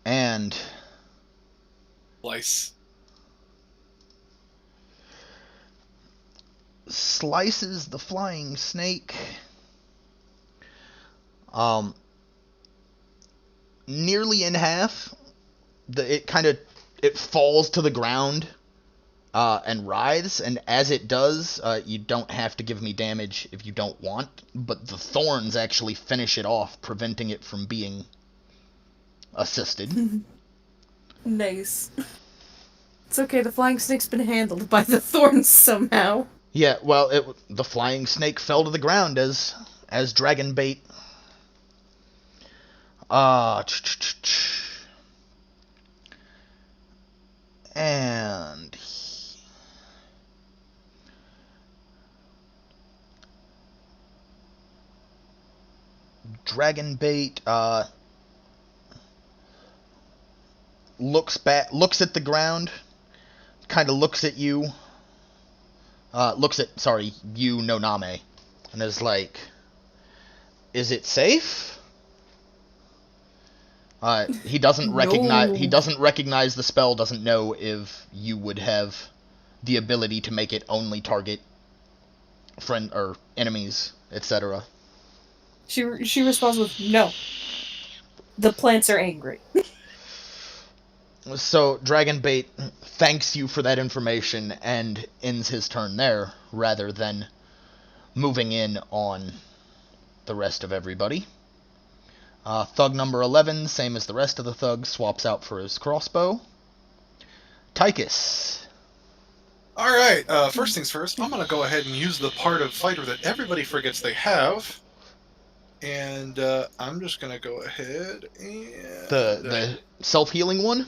Speaker 1: And slices the flying snake nearly in half. It falls to the ground and writhes, and as it does, you don't have to give me damage if you don't want, but the thorns actually finish it off, preventing it from being assisted.
Speaker 2: Nice. It's okay, the flying snake's been handled by the thorns somehow.
Speaker 1: Yeah, well, the flying snake fell to the ground as Dragon Bait. And Dragon Bait looks at the ground, kind of looks at you, you, Noname, and is like, is it safe? He doesn't recognize the spell, doesn't know if you would have the ability to make it only target friend or enemies, etc.
Speaker 2: She responds with, no. The plants are angry.
Speaker 1: So, Dragon Bait thanks you for that information and ends his turn there, rather than moving in on the rest of everybody. Thug number 11, same as the rest of the thugs, swaps out for his crossbow. Tychus.
Speaker 3: Alright, first things first, I'm gonna go ahead and use the part of fighter that everybody forgets they have. And I'm just gonna go ahead and...
Speaker 1: The self-healing one?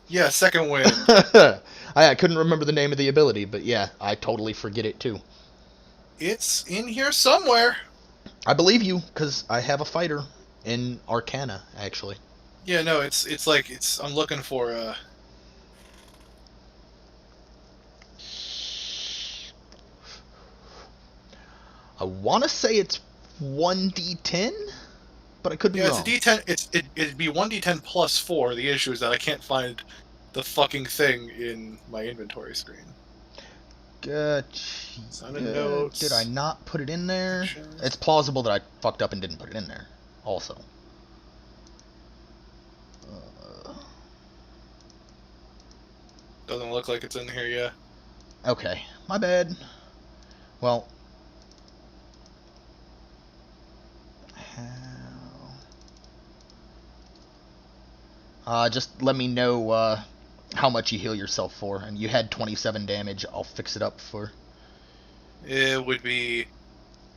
Speaker 3: Yeah, second wind.
Speaker 1: I couldn't remember the name of the ability, but yeah, I totally forget it too.
Speaker 3: It's in here somewhere.
Speaker 1: I believe you, because I have a fighter in Arcana, actually.
Speaker 3: Yeah, no, I'm looking for,
Speaker 1: I want to say it's 1d10, but I could be wrong.
Speaker 3: Yeah, it's a d10. It'd be 1d10 plus 4. The issue is that I can't find the fucking thing in my inventory screen.
Speaker 1: Notes. Did I not put it in there? Actions. It's plausible that I fucked up and didn't put it in there, also.
Speaker 3: Doesn't look like it's in here yet.
Speaker 1: Okay, my bad. Well... just let me know how much you heal yourself for. And you had 27 damage. I'll fix it up for...
Speaker 3: It would be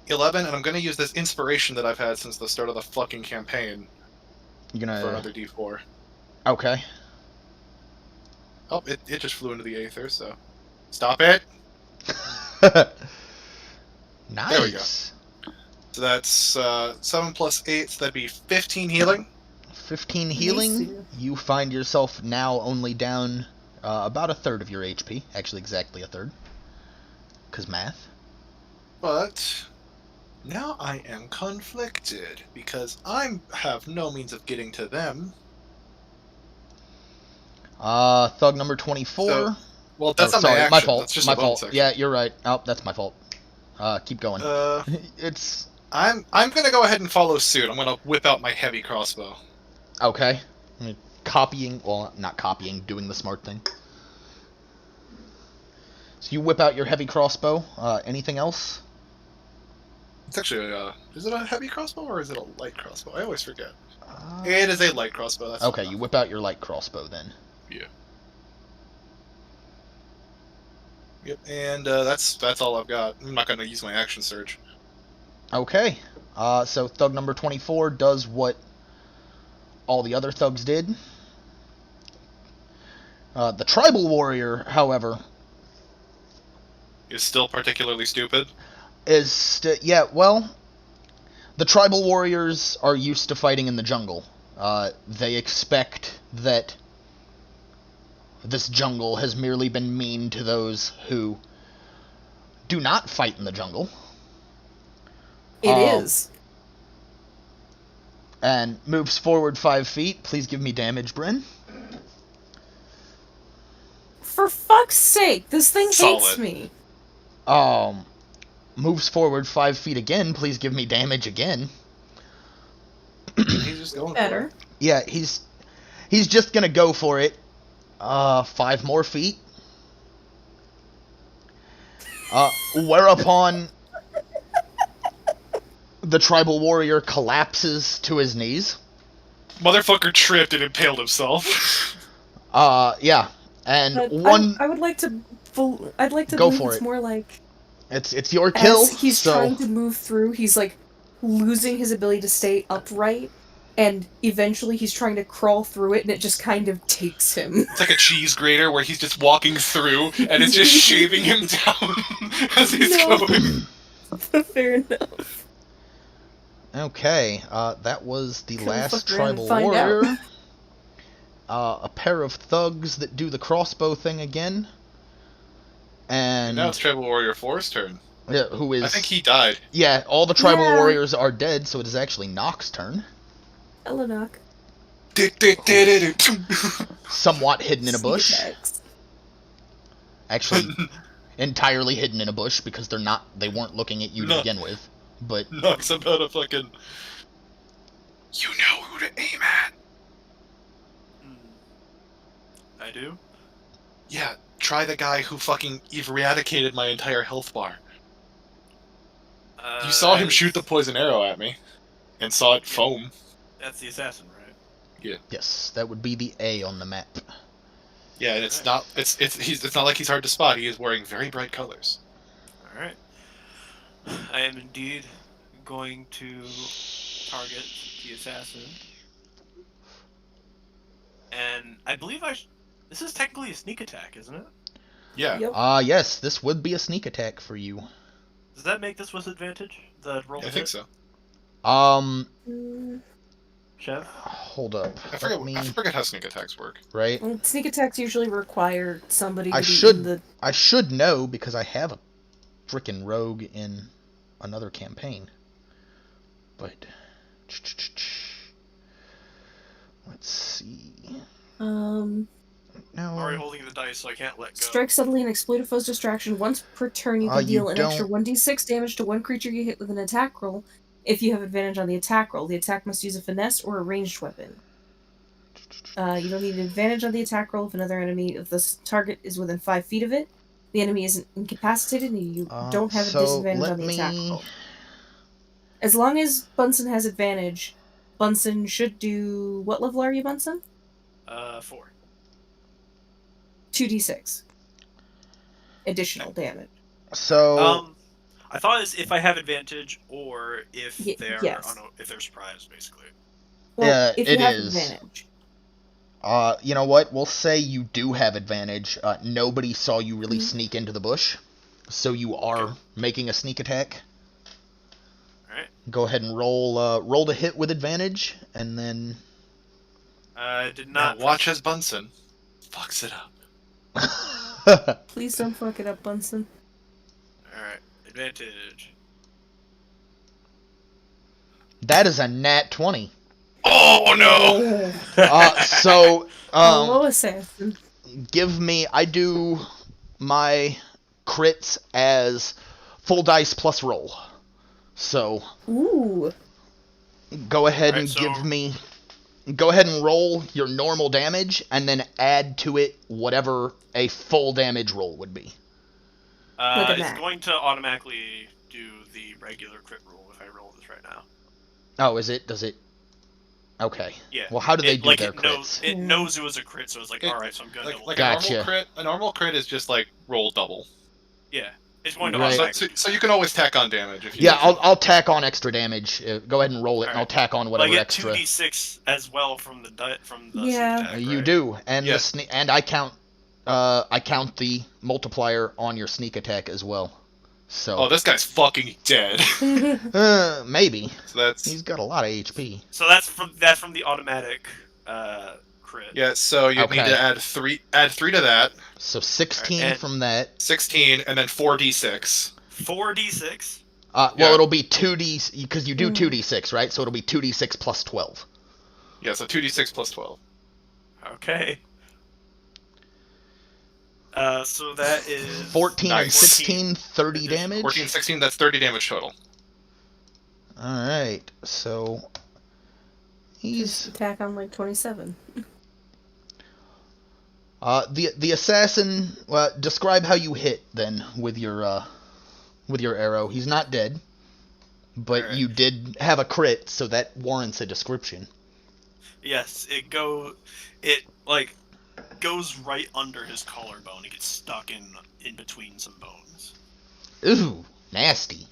Speaker 3: 11, and I'm going to use this inspiration that I've had since the start of the fucking campaign.
Speaker 1: You're gonna...
Speaker 3: For another d4.
Speaker 1: Okay.
Speaker 3: Oh, it just flew into the aether, so... Stop it!
Speaker 1: Nice!
Speaker 3: There we go. So that's 7 plus 8, so that'd be 15 healing.
Speaker 1: 15 healing. You find yourself now only down about a third of your HP. Actually, exactly a third. Because math.
Speaker 3: But now I am conflicted, because I have no means of getting to them.
Speaker 1: Thug number 24.
Speaker 3: So, well, that's not my action.
Speaker 1: My fault.
Speaker 3: That's just
Speaker 1: my
Speaker 3: a bonus
Speaker 1: fault.
Speaker 3: action.
Speaker 1: Yeah, you're right. Oh, that's my fault. Keep going.
Speaker 3: I'm gonna go ahead and follow suit. I'm gonna whip out my heavy crossbow.
Speaker 1: Okay. Let me copying, well, not copying, doing the smart thing. So you whip out your heavy crossbow. Anything else?
Speaker 3: It's actually is it a heavy crossbow or is it a light crossbow? I always forget. It is a light crossbow. That's
Speaker 1: okay. You whip out your light crossbow then.
Speaker 3: Yeah. Yep, and that's all I've got. I'm not gonna use my action surge.
Speaker 1: Okay. So thug number 24 does what all the other thugs did. The tribal warrior, however,
Speaker 3: Is still particularly stupid.
Speaker 1: yeah, well, the tribal warriors are used to fighting in the jungle. They expect that this jungle has merely been mean to those who do not fight in the jungle.
Speaker 2: It is.
Speaker 1: And moves forward 5 feet. Please give me damage, Bryn.
Speaker 2: For fuck's sake, this thing hates
Speaker 3: Solid.
Speaker 2: me.
Speaker 1: Moves forward 5 feet again. Please give me damage again.
Speaker 3: He's just going
Speaker 2: Better.
Speaker 3: For it.
Speaker 1: Yeah, he's just gonna go for it. 5 more feet. Whereupon the tribal warrior collapses to his knees.
Speaker 3: Motherfucker tripped and impaled himself.
Speaker 1: Yeah, and
Speaker 2: But
Speaker 1: one.
Speaker 2: I would like to. I'd like to
Speaker 1: Go
Speaker 2: believe
Speaker 1: for
Speaker 2: it's
Speaker 1: it.
Speaker 2: more like
Speaker 1: It's your kill.
Speaker 2: as he's
Speaker 1: so
Speaker 2: trying to move through, he's like losing his ability to stay upright, and eventually he's trying to crawl through it, and it just kind of takes him.
Speaker 3: It's like a cheese grater where he's just walking through and it's just shaving him down as he's going.
Speaker 2: Fair enough.
Speaker 1: Okay, that was the
Speaker 2: Can we
Speaker 1: last
Speaker 2: fuck around and
Speaker 1: tribal
Speaker 2: find
Speaker 1: warrior.
Speaker 2: out?
Speaker 1: A pair of thugs that do the crossbow thing again. And
Speaker 3: Now it's Tribal Warrior 4's turn.
Speaker 1: yeah, who is?
Speaker 3: I think he died.
Speaker 1: Yeah, all the tribal
Speaker 2: Yeah.
Speaker 1: warriors are dead, so it is actually Nox's turn.
Speaker 2: Elenok.
Speaker 1: Somewhat hidden in a bush.
Speaker 2: Sneak attacks.
Speaker 1: Actually, entirely hidden in a bush because they weren't looking at you to
Speaker 3: No.
Speaker 1: begin with. But
Speaker 3: Knocks about a fucking. You know who to aim at.
Speaker 4: I do.
Speaker 3: Yeah, try the guy who fucking eradicated my entire health bar. You saw him shoot the poison arrow at me, and saw it foam.
Speaker 4: That's the assassin, right?
Speaker 1: yes, that would be the A on the map.
Speaker 3: Yeah, and it's not. It's not like he's hard to spot. He is wearing very bright colors.
Speaker 4: All right. I am indeed going to target the assassin, and I believe this is technically a sneak attack, isn't it?
Speaker 3: Yeah.
Speaker 2: Yep.
Speaker 1: Yes, this would be a sneak attack for you.
Speaker 4: Does that make this with advantage? The roll.
Speaker 3: I think so.
Speaker 4: Chef.
Speaker 1: Hold up.
Speaker 3: I forget how sneak attacks work.
Speaker 1: Right?
Speaker 2: Well, sneak attacks usually require somebody to
Speaker 1: I
Speaker 2: be
Speaker 1: should
Speaker 2: in the...
Speaker 1: I should know because I have a frickin' rogue in another campaign. But let's see.
Speaker 2: Um,
Speaker 4: I'm already
Speaker 1: No.
Speaker 4: holding the dice, so I can't let go.
Speaker 2: strike suddenly and exploit a foe's distraction. Once per turn, you can deal an extra 1d6 damage to one creature you hit with an attack roll. If you have advantage on the attack roll, the attack must use a finesse or a ranged weapon. You don't need an advantage on the attack roll if if the target is within 5 feet of it. The enemy isn't incapacitated and you don't have a disadvantage on the attack roll. As long as Bunsen has advantage, Bunsen should do... What level are you, Bunsen?
Speaker 4: 4.
Speaker 2: 2d6. Additional damage.
Speaker 1: So
Speaker 4: I thought it was if I have advantage or if they're
Speaker 2: yes.
Speaker 4: if they're surprised, basically.
Speaker 2: Well,
Speaker 1: Yeah,
Speaker 2: if you
Speaker 1: it
Speaker 2: have
Speaker 1: is.
Speaker 2: advantage.
Speaker 1: you know what? We'll say you do have advantage. Nobody saw you really sneak into the bush, so you are making a sneak attack.
Speaker 4: All right.
Speaker 1: Go ahead and roll to hit with advantage, and then.
Speaker 4: I did
Speaker 3: Now
Speaker 4: not
Speaker 3: watch as Bunsen fucks it up.
Speaker 2: Please don't fuck it up, Bunsen.
Speaker 4: All right. Advantage.
Speaker 1: That is a nat 20.
Speaker 3: Oh no!
Speaker 1: So
Speaker 2: Hello, assassin.
Speaker 1: give me. I do my crits as full dice plus roll. So
Speaker 2: Ooh.
Speaker 1: go ahead
Speaker 4: Alright,
Speaker 1: and
Speaker 4: so-
Speaker 1: give me go ahead and roll your normal damage, and then add to it whatever a full damage roll would be.
Speaker 4: It's going to automatically do the regular crit roll if I roll this right now.
Speaker 1: Oh, is it? Does it? Okay.
Speaker 4: Yeah.
Speaker 1: Well, how do they do their crits?
Speaker 4: It knows it was a crit, so it's like, alright, so I'm gonna...
Speaker 1: Gotcha.
Speaker 3: A normal crit is just, like, roll double.
Speaker 4: Yeah. It's going to
Speaker 1: Right.
Speaker 3: So you can always tack on damage if you
Speaker 1: Yeah, I'll tack on extra damage. Go ahead and roll it, and I'll
Speaker 4: Alright.
Speaker 1: tack on whatever
Speaker 4: I get
Speaker 1: extra.
Speaker 4: 2d6 as well from the sneak
Speaker 2: Yeah.
Speaker 4: attack,
Speaker 1: You
Speaker 4: right?
Speaker 1: do, and
Speaker 3: Yeah.
Speaker 1: and I count the multiplier on your sneak attack as well. So.
Speaker 3: Oh, this guy's fucking dead.
Speaker 1: Maybe.
Speaker 3: So
Speaker 1: He's got a lot of HP.
Speaker 4: So that's from the automatic crit.
Speaker 3: Yeah, so you need to add 3 to that.
Speaker 1: So 16 from that.
Speaker 3: 16 and then 4d6.
Speaker 4: 4d6?
Speaker 1: Well, it'll be 2d, because you do 2d6, right? So it'll be 2d6 plus 12.
Speaker 3: Yeah, so 2d6 plus 12.
Speaker 4: Okay. So that is...
Speaker 1: 14 and 16, 30 damage?
Speaker 3: 14 and 16, that's 30 damage total.
Speaker 1: Alright, so... He's...
Speaker 2: Attack on, like, 27.
Speaker 1: The assassin... describe how you hit, then, with your arrow. He's not dead, but you did have a crit, so that warrants a description.
Speaker 4: Yes, it goes right under his collarbone. It gets stuck in between some bones.
Speaker 1: Ooh, nasty.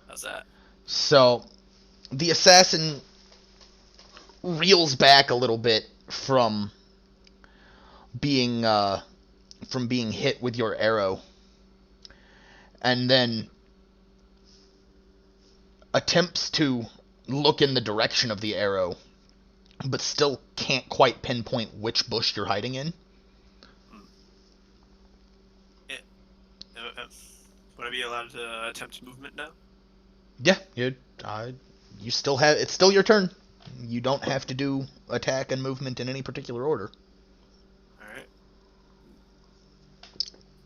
Speaker 4: How's that?
Speaker 1: So, the assassin reels back a little bit from being hit with your arrow, and then attempts to look in the direction of the arrow, but still can't quite pinpoint which bush you're hiding in.
Speaker 4: Would I be allowed to attempt movement now?
Speaker 1: Yeah, you still have. It's still your turn. You don't have to do attack and movement in any particular order.
Speaker 4: Alright.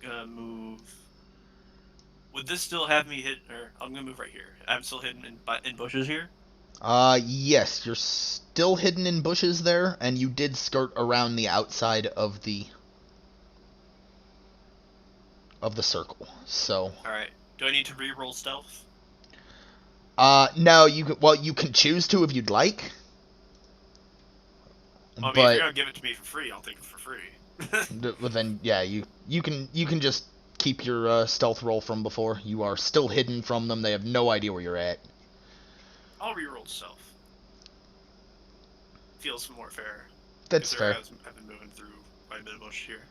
Speaker 4: Gonna move. Would this still have me hit, or I'm gonna move right here. I'm still hidden in bushes here?
Speaker 1: Yes, you're still hidden in bushes there, and you did skirt around the outside of the circle. So.
Speaker 4: Alright. Do I need to re-roll stealth?
Speaker 1: No, you can choose to if you'd like.
Speaker 4: Well, I mean, if you're gonna give it to me for free, I'll take it for free.
Speaker 1: Well, then, yeah, you can just keep your stealth roll from before. You are still hidden from them. They have no idea where you're at.
Speaker 4: I'll re-roll stealth. Feels more fair.
Speaker 1: That's fair.
Speaker 4: I've been moving through quite a bit of bush here.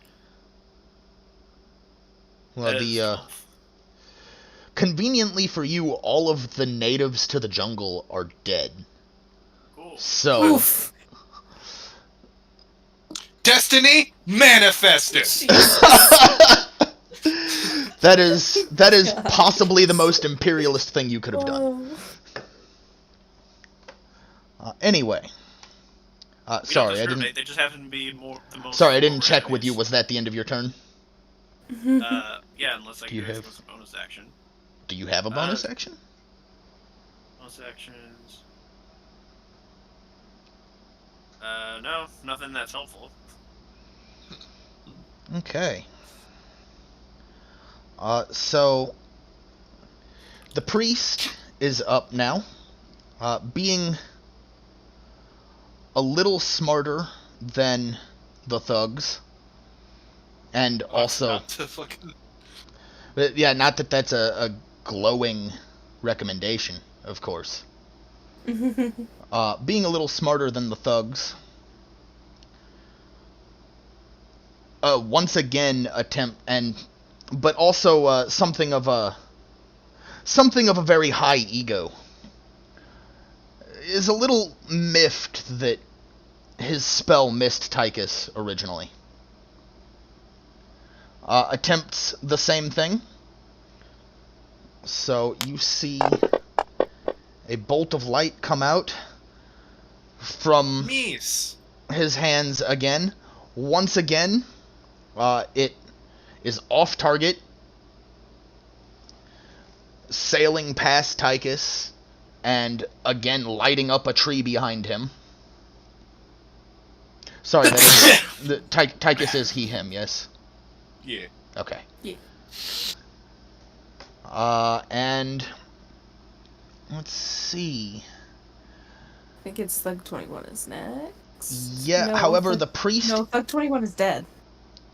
Speaker 1: Well, conveniently for you, all of the natives to the jungle are dead.
Speaker 4: Cool.
Speaker 1: So.
Speaker 2: Oof.
Speaker 3: Destiny manifested.
Speaker 1: That is possibly the most imperialist thing you could have done. Anyway. Sorry, I didn't.
Speaker 4: They just happen to be the most.
Speaker 1: Sorry, I didn't check with you. Was that the end of your turn?
Speaker 4: Yeah, unless I can use a bonus action.
Speaker 1: Do you have a bonus action?
Speaker 4: Bonus actions. No, nothing that's helpful.
Speaker 1: Okay. So the priest is up now, being a little smarter than the thugs, and also, yeah, not that that's a glowing recommendation, of course. Being a little smarter than the thugs, once again but also something of a very high ego, is a little miffed that his spell missed Tychus originally. Attempts the same thing. So you see a bolt of light come out from his hands again. Once again, it is off target, sailing past Tychus and again lighting up a tree behind him. Sorry, that is Tychus is he, him, yes?
Speaker 3: Yeah.
Speaker 1: Okay.
Speaker 2: Yeah.
Speaker 1: And let's see.
Speaker 2: I think it's Thug 21 is next.
Speaker 1: Yeah,
Speaker 2: No,
Speaker 1: however, the priest...
Speaker 2: No, Thug 21 is dead.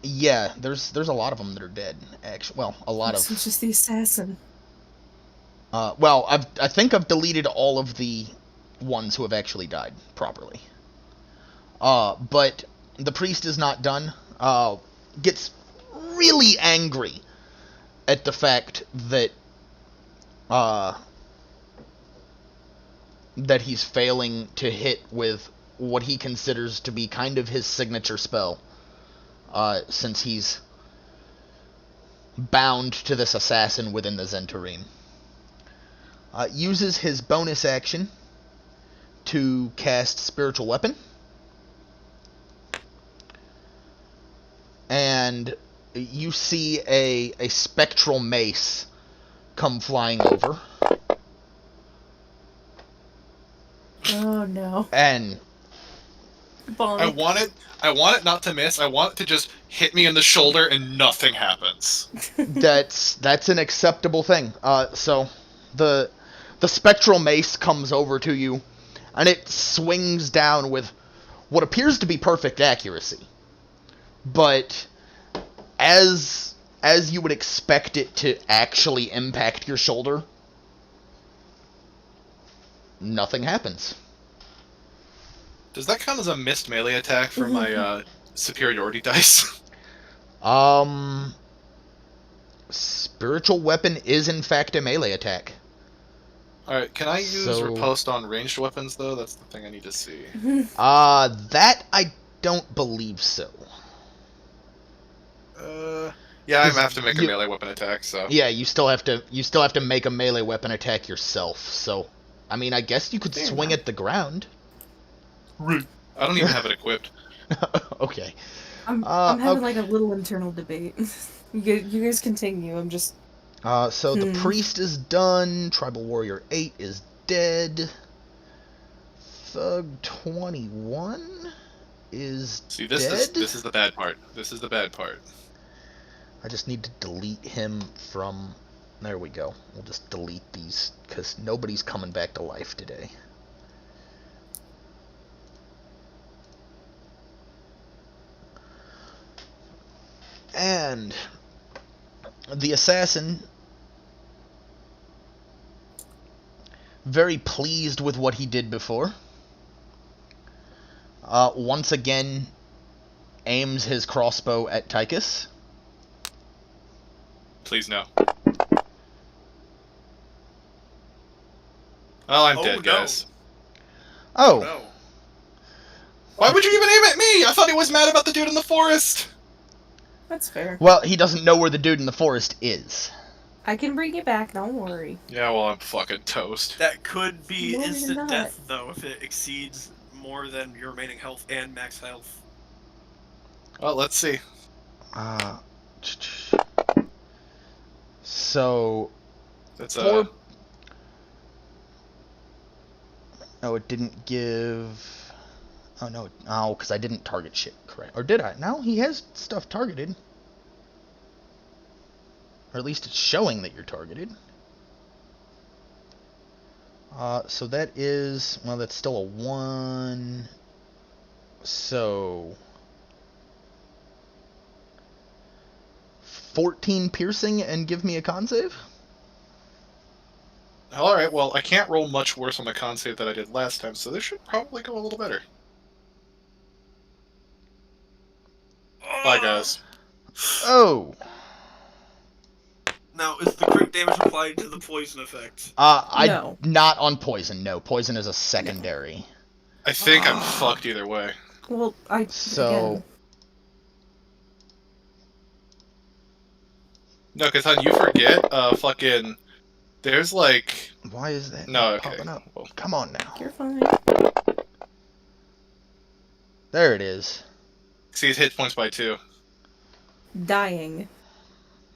Speaker 1: Yeah, there's a lot of them that are dead, actually. Well, a lot of...
Speaker 2: It's just the assassin.
Speaker 1: Well, I think I've deleted all of the ones who have actually died properly. But the priest is not done. Gets really angry at the fact that that he's failing to hit with what he considers to be kind of his signature spell, since he's bound to this assassin within the Zentarim. Uses his bonus action to cast Spiritual Weapon. And you see a spectral mace come flying over.
Speaker 2: Oh no.
Speaker 1: And
Speaker 3: I want it not to miss. I want it to just hit me in the shoulder and nothing happens.
Speaker 1: that's an acceptable thing. So the spectral mace comes over to you, and it swings down with what appears to be perfect accuracy. But as you would expect it to actually impact your shoulder, nothing happens.
Speaker 3: Does that count as a missed melee attack for my superiority dice?
Speaker 1: Spiritual Weapon is in fact a melee attack.
Speaker 3: Alright, can I use
Speaker 1: So-
Speaker 3: riposte on ranged weapons, though? That's the thing I need to see.
Speaker 1: That I don't believe so.
Speaker 3: Yeah, I'm gonna have to make a melee weapon attack, so...
Speaker 1: Yeah, you still have to make a melee weapon attack yourself, so... I mean, I guess you could swing at the ground.
Speaker 3: I don't even have it equipped.
Speaker 1: Okay.
Speaker 2: I'm having like a little internal debate. You guys continue, I'm just...
Speaker 1: So the priest is done, Tribal Warrior 8 is dead, Thug 21 is
Speaker 3: See,
Speaker 1: dead?
Speaker 3: this is the bad part. This is the bad part.
Speaker 1: I just need to delete him from... There we go. We'll just delete these, because nobody's coming back to life today. And the assassin, very pleased with what he did before, once again aims his crossbow at Tychus.
Speaker 3: Please no. Well, I'm dead,
Speaker 4: no.
Speaker 3: guys.
Speaker 1: Oh,
Speaker 4: No.
Speaker 3: Why would you even aim at me? I thought he was mad about the dude in the forest.
Speaker 2: That's fair.
Speaker 1: well, he doesn't know where the dude in the forest is.
Speaker 2: I can bring it back, don't worry.
Speaker 3: Yeah, well, I'm fucking toast.
Speaker 4: That could be
Speaker 2: No, you're
Speaker 4: instant
Speaker 2: not.
Speaker 4: death, though, if it exceeds more than your remaining health and max health.
Speaker 3: Well, let's see.
Speaker 1: So,
Speaker 3: That's
Speaker 1: four... Oh, it didn't give... Oh, no. Oh, because I didn't target shit correct. Or did I? No, he has stuff targeted. Or at least it's showing that you're targeted. So that is... Well, that's still a 1. So... 14 piercing and give me a con save?
Speaker 3: Alright, well, I can't roll much worse on the con save that I did last time, so this should probably go a little better. Bye, guys.
Speaker 1: Oh!
Speaker 4: Now, is the crit damage applied to the poison effect?
Speaker 2: No.
Speaker 1: Not on poison, no. Poison is a secondary.
Speaker 3: I think I'm fucked either way.
Speaker 2: Well,
Speaker 1: So...
Speaker 2: again,
Speaker 3: No, because hon, you forget, fucking... There's like...
Speaker 1: Why is that
Speaker 3: No,
Speaker 1: not
Speaker 3: okay.
Speaker 1: popping up?
Speaker 3: Well,
Speaker 1: Come on now.
Speaker 2: you're fine.
Speaker 1: There it is.
Speaker 3: see his hit points by 2.
Speaker 2: Dying.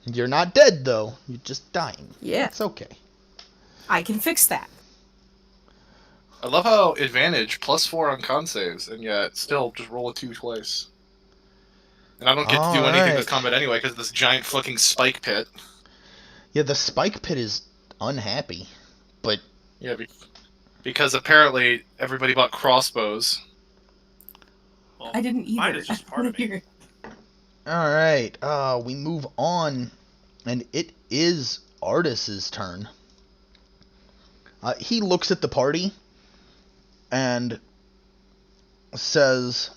Speaker 1: You're not dead, though. You're just dying.
Speaker 2: Yeah.
Speaker 1: It's okay.
Speaker 2: I can fix that.
Speaker 3: I love how advantage +4 on con saves, and yet still just roll a 2 twice. And I don't get to do anything with combat anyway because of this giant fucking spike pit.
Speaker 1: Yeah, the spike pit is unhappy, but
Speaker 3: yeah, because apparently everybody bought crossbows.
Speaker 2: Well, I didn't either.
Speaker 4: Mine is just part of me.
Speaker 1: All right, we move on, and it is Artis's turn. He looks at the party and says,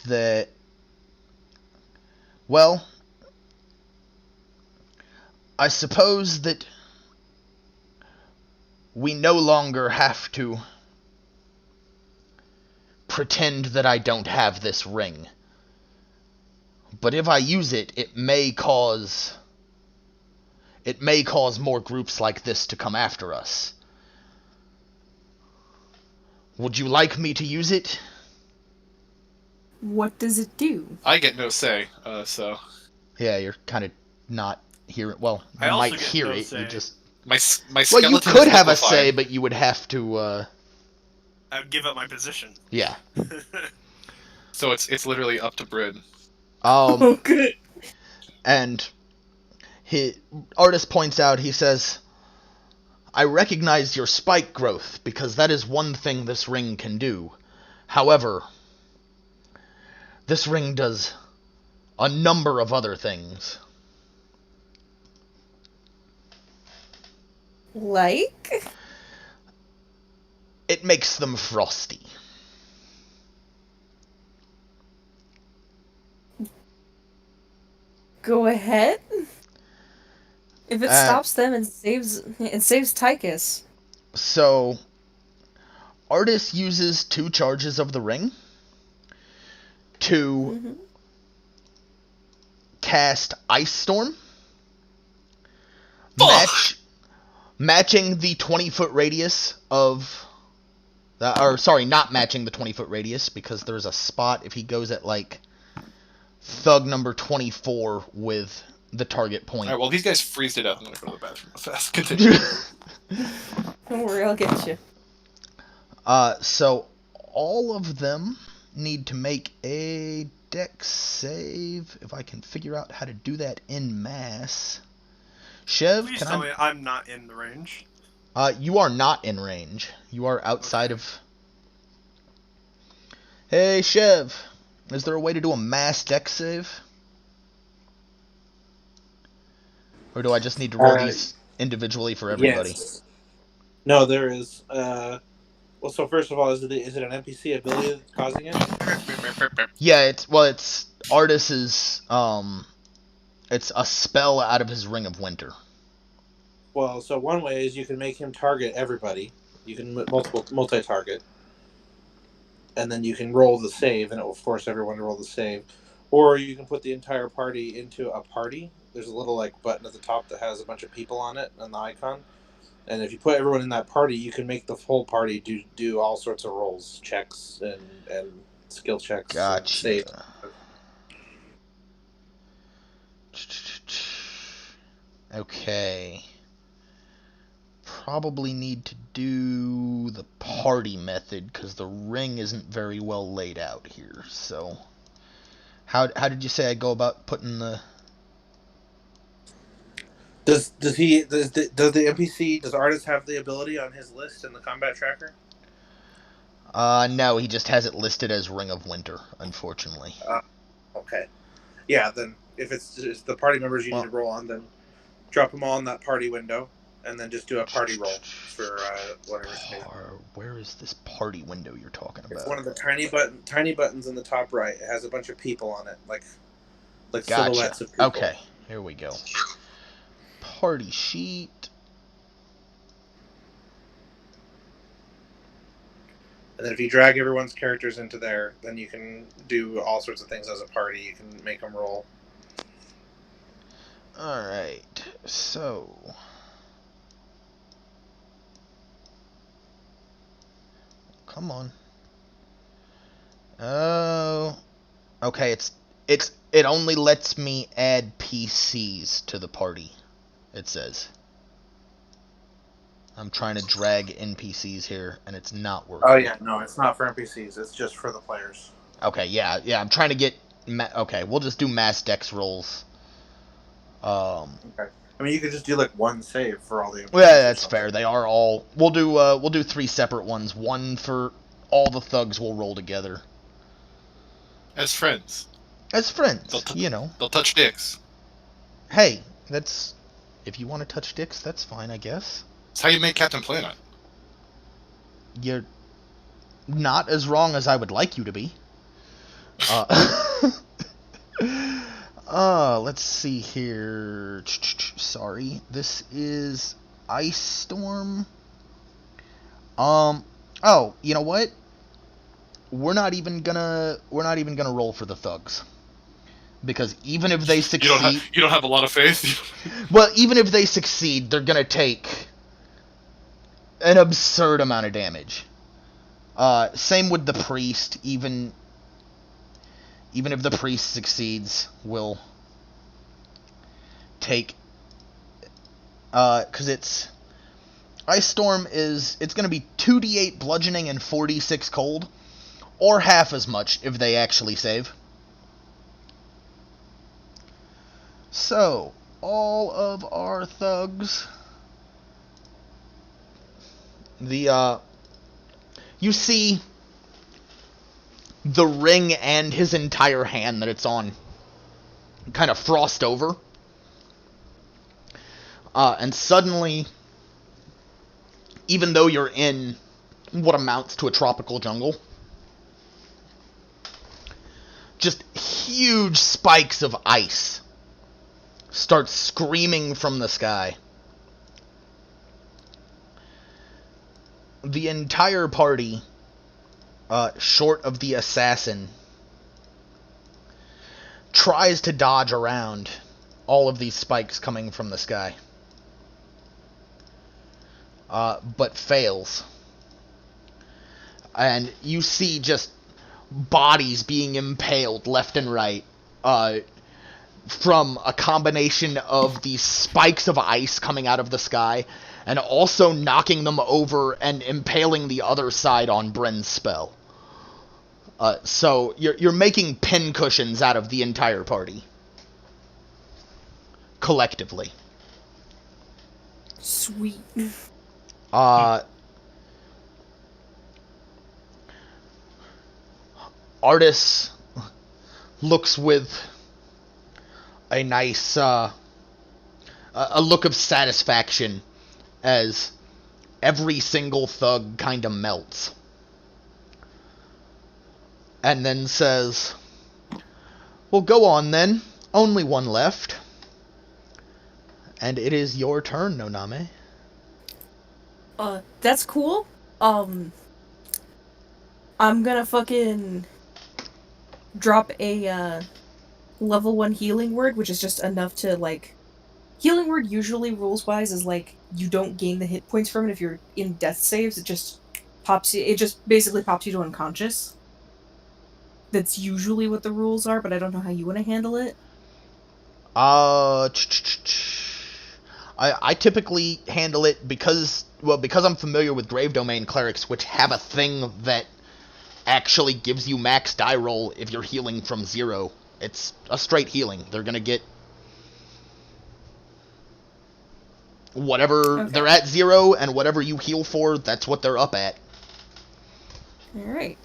Speaker 1: that, well, I suppose that we no longer have to pretend that I don't have this ring. But if I use it, it may cause more groups like this to come after us. Would you like me to use it?
Speaker 2: What does it do?
Speaker 3: I get no say, so...
Speaker 1: Yeah, you're kind of not hearing... Well, you might hear it, you just...
Speaker 3: My skeleton.
Speaker 1: Well, you could have a say, but you would have to,
Speaker 4: I would give up my position.
Speaker 1: Yeah.
Speaker 3: So it's literally up to Bryn.
Speaker 2: Oh, good.
Speaker 1: And Artist points out, he says, I recognize your spike growth, because that is one thing this ring can do. However, this ring does a number of other things.
Speaker 2: Like?
Speaker 1: It makes them frosty.
Speaker 2: Go ahead. If it stops them and saves Tychus.
Speaker 1: So, Artis uses 2 charges of the ring to cast Ice Storm, matching the 20-foot radius of... not matching the 20-foot radius, because there's a spot if he goes at, like, thug number 24 with the target point.
Speaker 3: Alright, well, these guys freeze to death. I'm gonna go to the bathroom real fast. Continue.
Speaker 2: Don't worry, I'll get you.
Speaker 1: So, all of them need to make a dex save, if I can figure out how to do that in mass. Chev,
Speaker 4: please tell me I'm not in the range.
Speaker 1: You are not in range. You are outside of... Hey, Chev, is there a way to do a mass dex save? Or do I just need to roll these individually for everybody?
Speaker 6: Yes. No, there is. Well, so first of all, is it an NPC ability that's causing it?
Speaker 1: Yeah, it's Artis's, it's a spell out of his Ring of Winter.
Speaker 6: Well, so one way is you can make him target everybody. You can multi-target. And then you can roll the save, and it will force everyone to roll the save. Or you can put the entire party into a party. There's a little button at the top that has a bunch of people on it and the icon. And if you put everyone in that party, you can make the whole party do all sorts of rolls, checks, and skill checks.
Speaker 1: Gotcha.
Speaker 6: Save.
Speaker 1: Okay. Probably need to do the party method, because the ring isn't very well laid out here. So, how did you say I go about putting the...
Speaker 6: Does the NPC, does Artist have the ability on his list in the combat tracker?
Speaker 1: No, he just has it listed as Ring of Winter, unfortunately.
Speaker 6: Okay. Yeah, then if it's the party members you need to roll on, then drop them all in that party window, and then just do a party roll for whatever.
Speaker 1: Where is this party window you're talking about?
Speaker 6: It's one of the tiny buttons in the top right. It has a bunch of people on it, like
Speaker 1: gotcha.
Speaker 6: Silhouettes of people.
Speaker 1: Okay, here we go. Party sheet.
Speaker 6: And then if you drag everyone's characters into there, then you can do all sorts of things as a party. You can make them roll.
Speaker 1: Alright, so... Come on. Oh... Okay, It only lets me add PCs to the party, it says. I'm trying to drag NPCs here, and it's not working.
Speaker 6: Oh, yeah, no, it's not for NPCs. It's just for the players.
Speaker 1: Okay, yeah, I'm trying to get... okay, we'll just do mass dex rolls.
Speaker 6: Okay. I mean, you could just do, like, one save for all the NPCs.
Speaker 1: Yeah, that's fair. They are all... We'll do 3 separate ones. One for all the thugs we'll roll together.
Speaker 3: As friends.
Speaker 1: As friends, you know.
Speaker 3: They'll touch dicks.
Speaker 1: Hey, that's... If you want to touch dicks, that's fine, I guess.
Speaker 3: That's how you make Captain Planet.
Speaker 1: You're not as wrong as I would like you to be. Let's see here. Sorry, this is Ice Storm. Oh, you know what? We're not even gonna roll for the thugs. Because even if they succeed...
Speaker 3: You don't have a lot of faith?
Speaker 1: Well, even if they succeed, they're gonna take an absurd amount of damage. Same with the priest. Even if the priest succeeds, we'll take... because it's... Ice Storm is... It's gonna be 2d8 bludgeoning and 4d6 cold. Or half as much if they actually save. So, all of our thugs... You see the ring and his entire hand that it's on kind of frost over. And suddenly, even though you're in what amounts to a tropical jungle, just huge spikes of ice start screaming from the sky. The entire party, short of the assassin, tries to dodge around all of these spikes coming from the sky. But fails. And you see just bodies being impaled left and right, from a combination of these spikes of ice coming out of the sky, and also knocking them over and impaling the other side on Bren's spell. So you're making pincushions out of the entire party. Collectively.
Speaker 2: Sweet.
Speaker 1: Artis looks with a nice, a look of satisfaction as every single thug kind of melts. And then says, well, go on then. Only one left. And it is your turn, Noname.
Speaker 2: That's cool. I'm gonna fucking drop a, level 1 healing word, which is just enough to, like... Healing word usually, rules-wise, is, like, you don't gain the hit points from it if you're in death saves. It just basically pops you to unconscious. That's usually what the rules are, but I don't know how you want to handle it.
Speaker 1: I typically handle it because I'm familiar with Grave Domain clerics, which have a thing that actually gives you max die roll if you're healing from 0. It's a straight healing. They're gonna get whatever they're at 0, and whatever you heal for, that's what they're up at.
Speaker 2: Alright.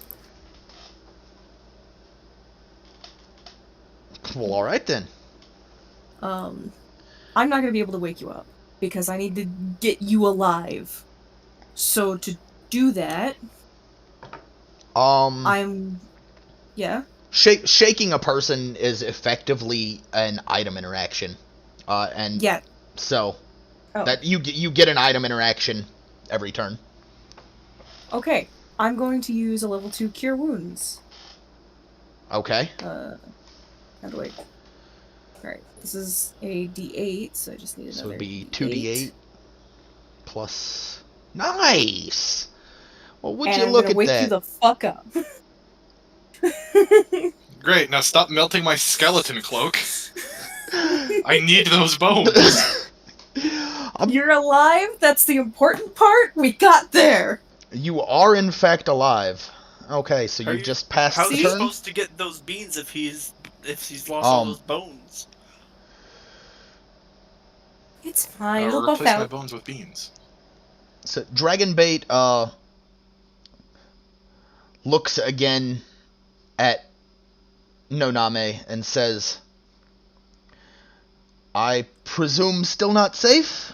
Speaker 1: Well, alright then.
Speaker 2: I'm not gonna be able to wake you up, because I need to get you alive. So to do that... Yeah?
Speaker 1: Shaking a person is effectively an item interaction. And
Speaker 2: yeah.
Speaker 1: So... That you get an item interaction every turn.
Speaker 2: Okay, I'm going to use a level 2 Cure Wounds.
Speaker 1: Okay.
Speaker 2: How do I... Alright, this is a D8, so I just need another
Speaker 1: So it would be
Speaker 2: D8.
Speaker 1: 2d8 plus... Nice! Well, would
Speaker 2: And
Speaker 1: you look at
Speaker 2: I'm gonna wake
Speaker 1: that?
Speaker 2: you the fuck up.
Speaker 3: Great, now stop melting my skeleton cloak. I need those bones.
Speaker 2: You're alive? That's the important part? We got there!
Speaker 1: You are in fact alive. Okay, so you just passed
Speaker 4: How's
Speaker 1: the
Speaker 4: he
Speaker 1: turn?
Speaker 4: supposed to get those beans if he's lost all those bones?
Speaker 2: It's fine, it'll buff
Speaker 3: replace my
Speaker 2: out.
Speaker 3: bones with beans.
Speaker 1: So Dragonbait looks again at Noname and says, I presume still not safe?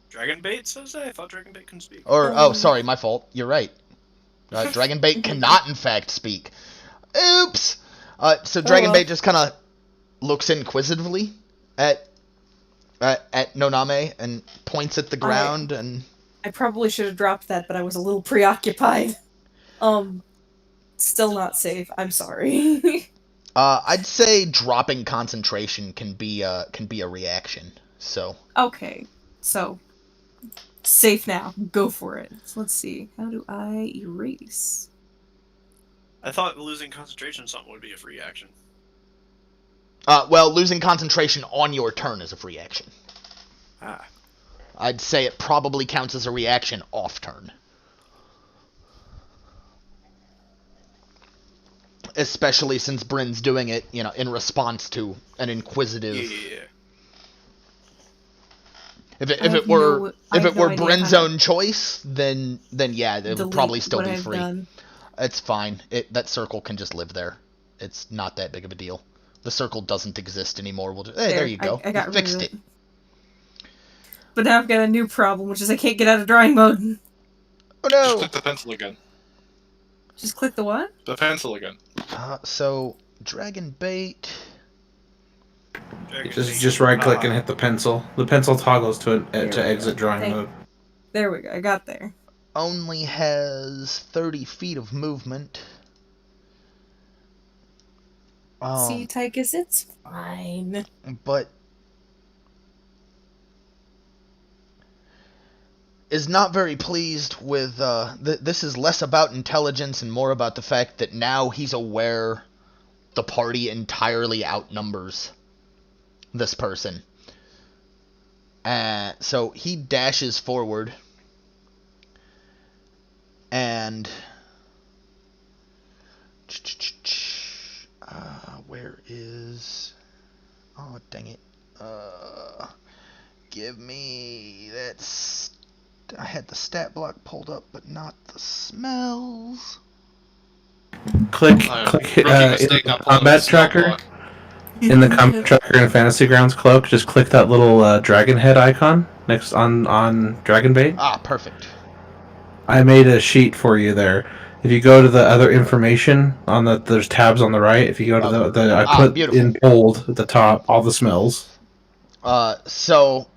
Speaker 4: Dragonbait says that? I thought Dragonbait can speak.
Speaker 1: Or, sorry, my fault. You're right. Dragonbait cannot, in fact, speak. Oops! So Dragonbait just kind of looks inquisitively at Noname and points at the ground and...
Speaker 2: I probably should have dropped that, but I was a little preoccupied. Still not safe. I'm sorry.
Speaker 1: I'd say dropping concentration can be a reaction. So.
Speaker 2: Okay. So safe now. Go for it. So let's see. How do I erase?
Speaker 4: I thought losing concentration on something would be a free action.
Speaker 1: Well, losing concentration on your turn is a free action.
Speaker 4: Ah.
Speaker 1: I'd say it probably counts as a reaction off turn. Especially since Bryn's doing it, in response to an inquisitive...
Speaker 4: Yeah.
Speaker 1: If it were Bryn's own choice, then yeah, it would probably still be free.
Speaker 2: Done.
Speaker 1: It's fine. That circle can just live there. It's not that big of a deal. The circle doesn't exist anymore. There you go.
Speaker 2: I got
Speaker 1: fixed
Speaker 2: rid of
Speaker 1: it.
Speaker 2: But now I've got a new problem, which is I can't get out of drawing mode.
Speaker 1: Oh no!
Speaker 3: Just click the pencil again.
Speaker 2: Just click the what?
Speaker 3: The pencil again.
Speaker 1: So Dragonbait.
Speaker 5: Just right click and hit the pencil. The pencil toggles to exit drawing mode.
Speaker 2: There we go. I got there.
Speaker 1: Only has 30 feet of movement.
Speaker 2: See, Tychus, it's fine.
Speaker 1: But is not very pleased with, this is less about intelligence and more about the fact that now he's aware the party entirely outnumbers this person. So he dashes forward and where is... Oh, dang it. Give me... That's... I had the stat block pulled up, but not the smells.
Speaker 5: Click in the combat tracker. In the combat tracker in Fantasy Grounds Cloak, just click that little dragon head icon next on Dragonbait.
Speaker 1: Ah, perfect.
Speaker 5: I made a sheet for you there. If you go to the other information there's tabs on the right. If you go to I put beautiful. In bold at the top all the smells.
Speaker 1: So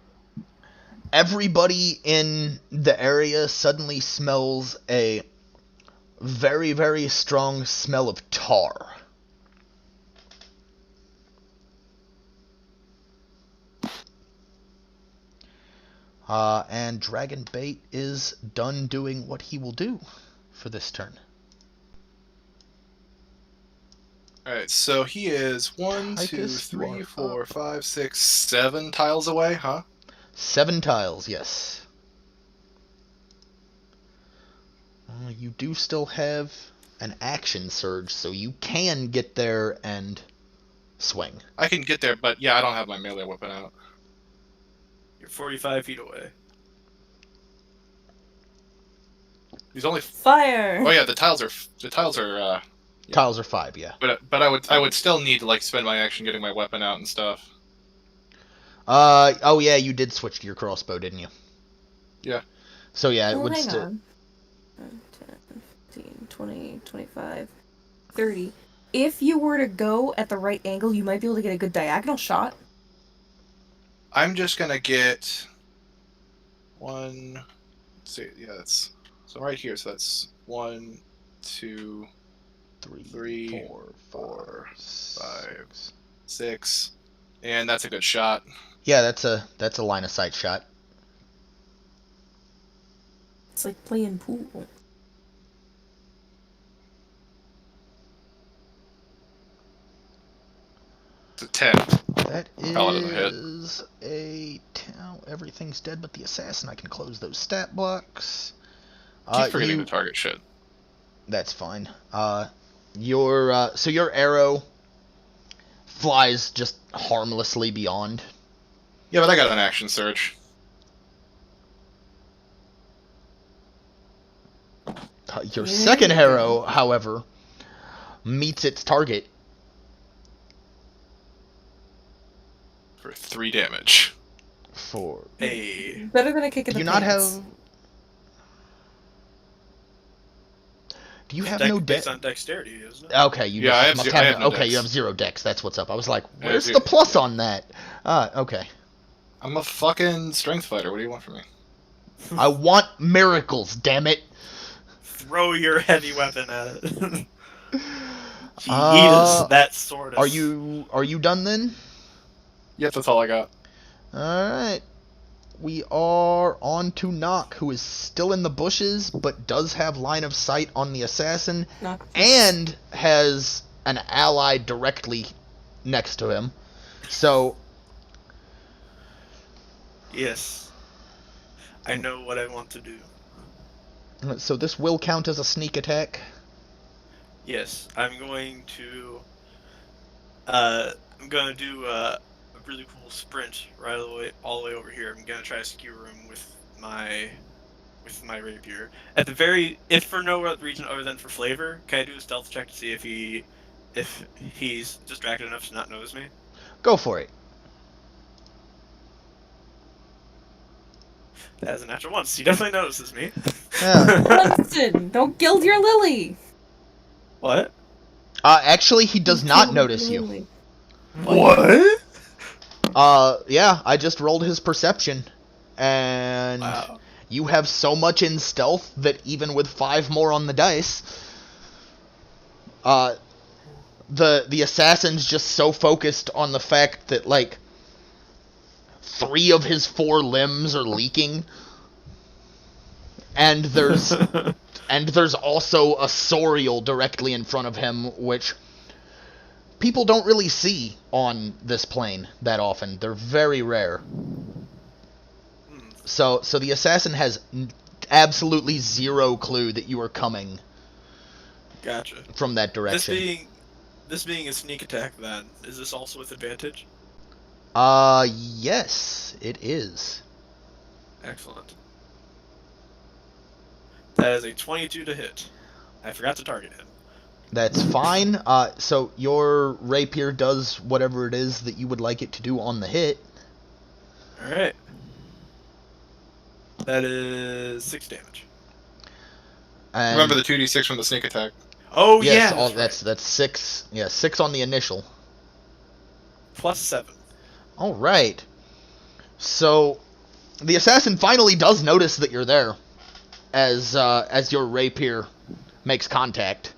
Speaker 1: everybody in the area suddenly smells a very, very strong smell of tar. And Dragonbait is done doing what he will do for this turn.
Speaker 3: Alright, so he is 1, 2, 3, 4, 5, 6, 7 tiles away, huh?
Speaker 1: 7 tiles, yes. You do still have an action surge, so you can get there and swing.
Speaker 3: I can get there, but yeah, I don't have my melee weapon out.
Speaker 4: You're 45 feet away.
Speaker 3: He's only
Speaker 2: fire.
Speaker 3: Oh yeah, the tiles are
Speaker 1: yeah. Tiles are 5, yeah.
Speaker 3: But I would still need to like spend my action getting my weapon out and stuff.
Speaker 1: Oh yeah, you did switch to your crossbow, didn't you?
Speaker 3: Yeah.
Speaker 1: So yeah, it would still...
Speaker 2: 10, 15, 20, 25, 30. If you were to go at the right angle, you might be able to get a good diagonal shot.
Speaker 3: I'm just gonna get one. Let's see, yeah, that's so right here. So that's 1, 2, 3, 4, 5, 6, and that's a good shot.
Speaker 1: Yeah, that's a line of sight shot.
Speaker 2: It's like playing pool.
Speaker 3: It's a 10.
Speaker 1: That is a 10. Everything's dead but the assassin. I can close those stat blocks.
Speaker 3: Keep forgetting to target shit.
Speaker 1: That's fine. So your arrow flies just harmlessly beyond.
Speaker 3: Yeah, but I got an action surge.
Speaker 1: Your second arrow, however, meets its target.
Speaker 3: For 3 damage.
Speaker 2: Better than a kick in the pants.
Speaker 1: Do you have no dex?
Speaker 4: Based on dexterity, isn't it?
Speaker 1: Okay, you
Speaker 3: I have no
Speaker 1: okay,
Speaker 3: dex.
Speaker 1: you have 0 dex. That's what's up. I was like, where's the plus on that? Okay.
Speaker 3: I'm a fucking strength fighter. What do you want from me?
Speaker 1: I want miracles, damn it.
Speaker 4: Throw your heavy weapon at it. He is that sort of.
Speaker 1: Are you done then?
Speaker 3: Yep, that's all I got.
Speaker 1: Alright. We are on to Nock, who is still in the bushes, but does have line of sight on the assassin, and has an ally directly next to him. So...
Speaker 4: Yes. I know what I want to do.
Speaker 1: So this will count as a sneak attack?
Speaker 4: Yes, I'm going to do a really cool sprint all the way over here. I'm gonna try to skewer him with my rapier. If for no other reason other than for flavor, can I do a stealth check to see if he's distracted enough to not notice me?
Speaker 1: Go for it.
Speaker 4: That is a natural 1. So he definitely notices me.
Speaker 1: Yeah.
Speaker 2: Listen, don't gild your lily.
Speaker 4: What?
Speaker 1: Actually, he does not notice you.
Speaker 4: What?
Speaker 1: Yeah, I just rolled his perception, and you have so much in stealth that even with 5 more on the dice, the assassin's just so focused on the fact that, like, 3 of his 4 limbs are leaking, and there's also a sorial directly in front of him, which people don't really see on this plane that often. They're very rare. So the assassin has absolutely 0 clue that you are coming.
Speaker 4: Gotcha.
Speaker 1: From that direction.
Speaker 4: This being a sneak attack, then, is this also with advantage?
Speaker 1: Yes, it is.
Speaker 4: Excellent. That is a 22 to hit. I forgot to target him.
Speaker 1: That's fine. So your rapier does whatever it is that you would like it to do on the hit.
Speaker 4: Alright. That is 6 damage.
Speaker 1: And
Speaker 3: remember the 2d6 from the sneak attack.
Speaker 4: Oh,
Speaker 1: yes,
Speaker 4: yeah!
Speaker 1: That's 6. Yeah, 6 on the initial.
Speaker 4: Plus 7.
Speaker 1: Alright. So, the assassin finally does notice that you're there, as your rapier makes contact.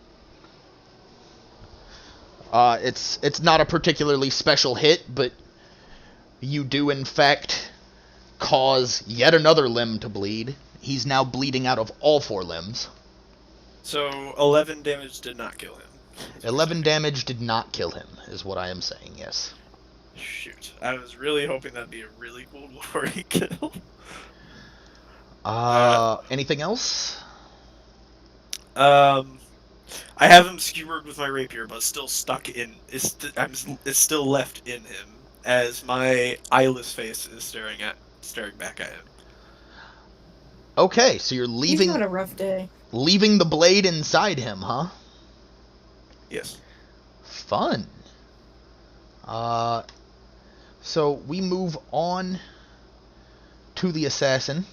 Speaker 1: It's not a particularly special hit, but you do in fact cause yet another limb to bleed. He's now bleeding out of all 4 limbs.
Speaker 4: So 11 damage did not kill him.
Speaker 1: 11 damage did not kill him, is what I am saying, yes.
Speaker 4: Shoot. I was really hoping that'd be a really cool glory kill.
Speaker 1: Anything else?
Speaker 4: I have him skewered with my rapier, but still stuck in. It's still left in him, as my eyeless face is staring back at him.
Speaker 1: Okay, so you're leaving.
Speaker 2: He's having a rough day.
Speaker 1: Leaving the blade inside him, huh?
Speaker 4: Yes.
Speaker 1: Fun. So we move on to the assassin,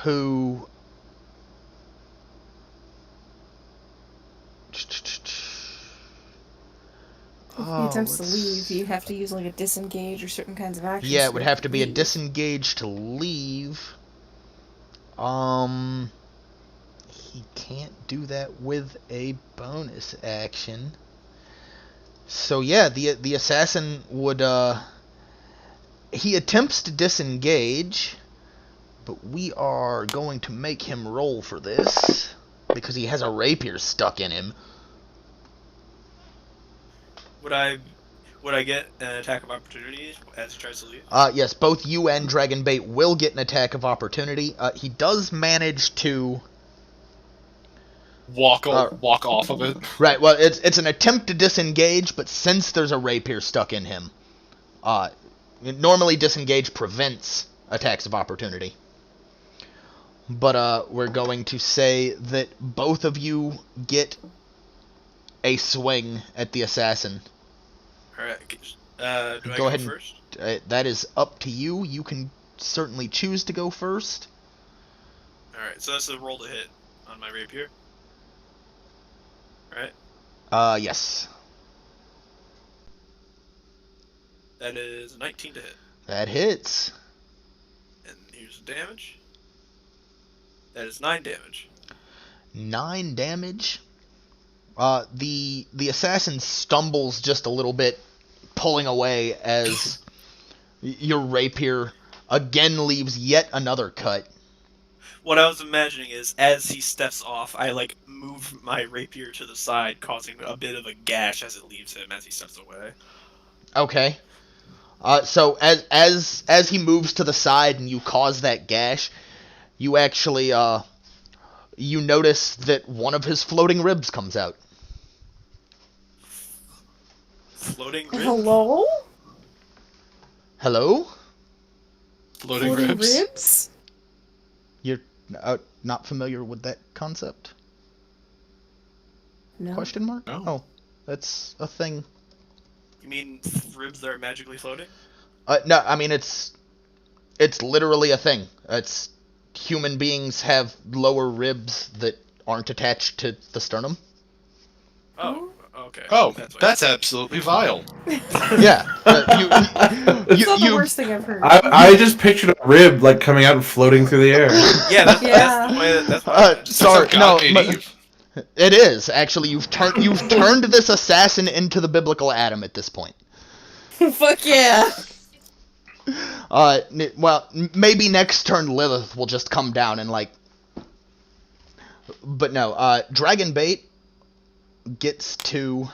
Speaker 1: who
Speaker 2: If he attempts to leave, you have to use like a disengage or certain kinds of actions.
Speaker 1: Yeah, it would have to be a disengage to leave. He can't do that with a bonus action. So yeah, the assassin would he attempts to disengage, but we are going to make him roll for this because he has a rapier stuck in him.
Speaker 4: Would I get an attack of opportunity as he tries to leave?
Speaker 1: Yes, both you and Dragonbait will get an attack of opportunity. He does manage to
Speaker 3: walk off of it.
Speaker 1: Right. Well, it's an attempt to disengage, but since there's a rapier stuck in him, normally disengage prevents attacks of opportunity. But we're going to say that both of you get a swing at the assassin.
Speaker 4: All right. Do I
Speaker 1: Go ahead
Speaker 4: first?
Speaker 1: That is up to you. You can certainly choose to go first.
Speaker 4: All right. So that's a roll to hit on my rapier. Right.
Speaker 1: Yes.
Speaker 4: That is a 19 to hit.
Speaker 1: That hits.
Speaker 4: And here's the damage. That is 9 damage.
Speaker 1: 9 damage. The assassin stumbles just a little bit, pulling away as your rapier again leaves yet another cut.
Speaker 4: What I was imagining is, as he steps off, I move my rapier to the side, causing a bit of a gash as it leaves him as he steps away.
Speaker 1: Okay. So as he moves to the side and you cause that gash, you actually you notice that one of his floating ribs comes out.
Speaker 4: Floating ribs?
Speaker 2: Hello?
Speaker 1: Hello?
Speaker 3: Floating ribs?
Speaker 1: You're not familiar with that concept?
Speaker 2: No.
Speaker 1: Question mark?
Speaker 3: No.
Speaker 1: Oh, that's a thing.
Speaker 4: You mean ribs that are magically floating?
Speaker 1: No, I mean it's literally a thing. It's human beings have lower ribs that aren't attached to the sternum.
Speaker 4: Oh, okay.
Speaker 3: Oh, that's absolutely vile.
Speaker 1: Yeah.
Speaker 2: It's not the worst thing I've heard.
Speaker 5: I just pictured a rib coming out and floating through the air.
Speaker 4: Yeah, that's the way. That's what
Speaker 1: sorry, no.
Speaker 3: Eve.
Speaker 1: It is actually you've turned this assassin into the biblical Adam at this point.
Speaker 2: Fuck yeah.
Speaker 1: Well, maybe next turn Lilith will just come down and but no, Dragonbait gets to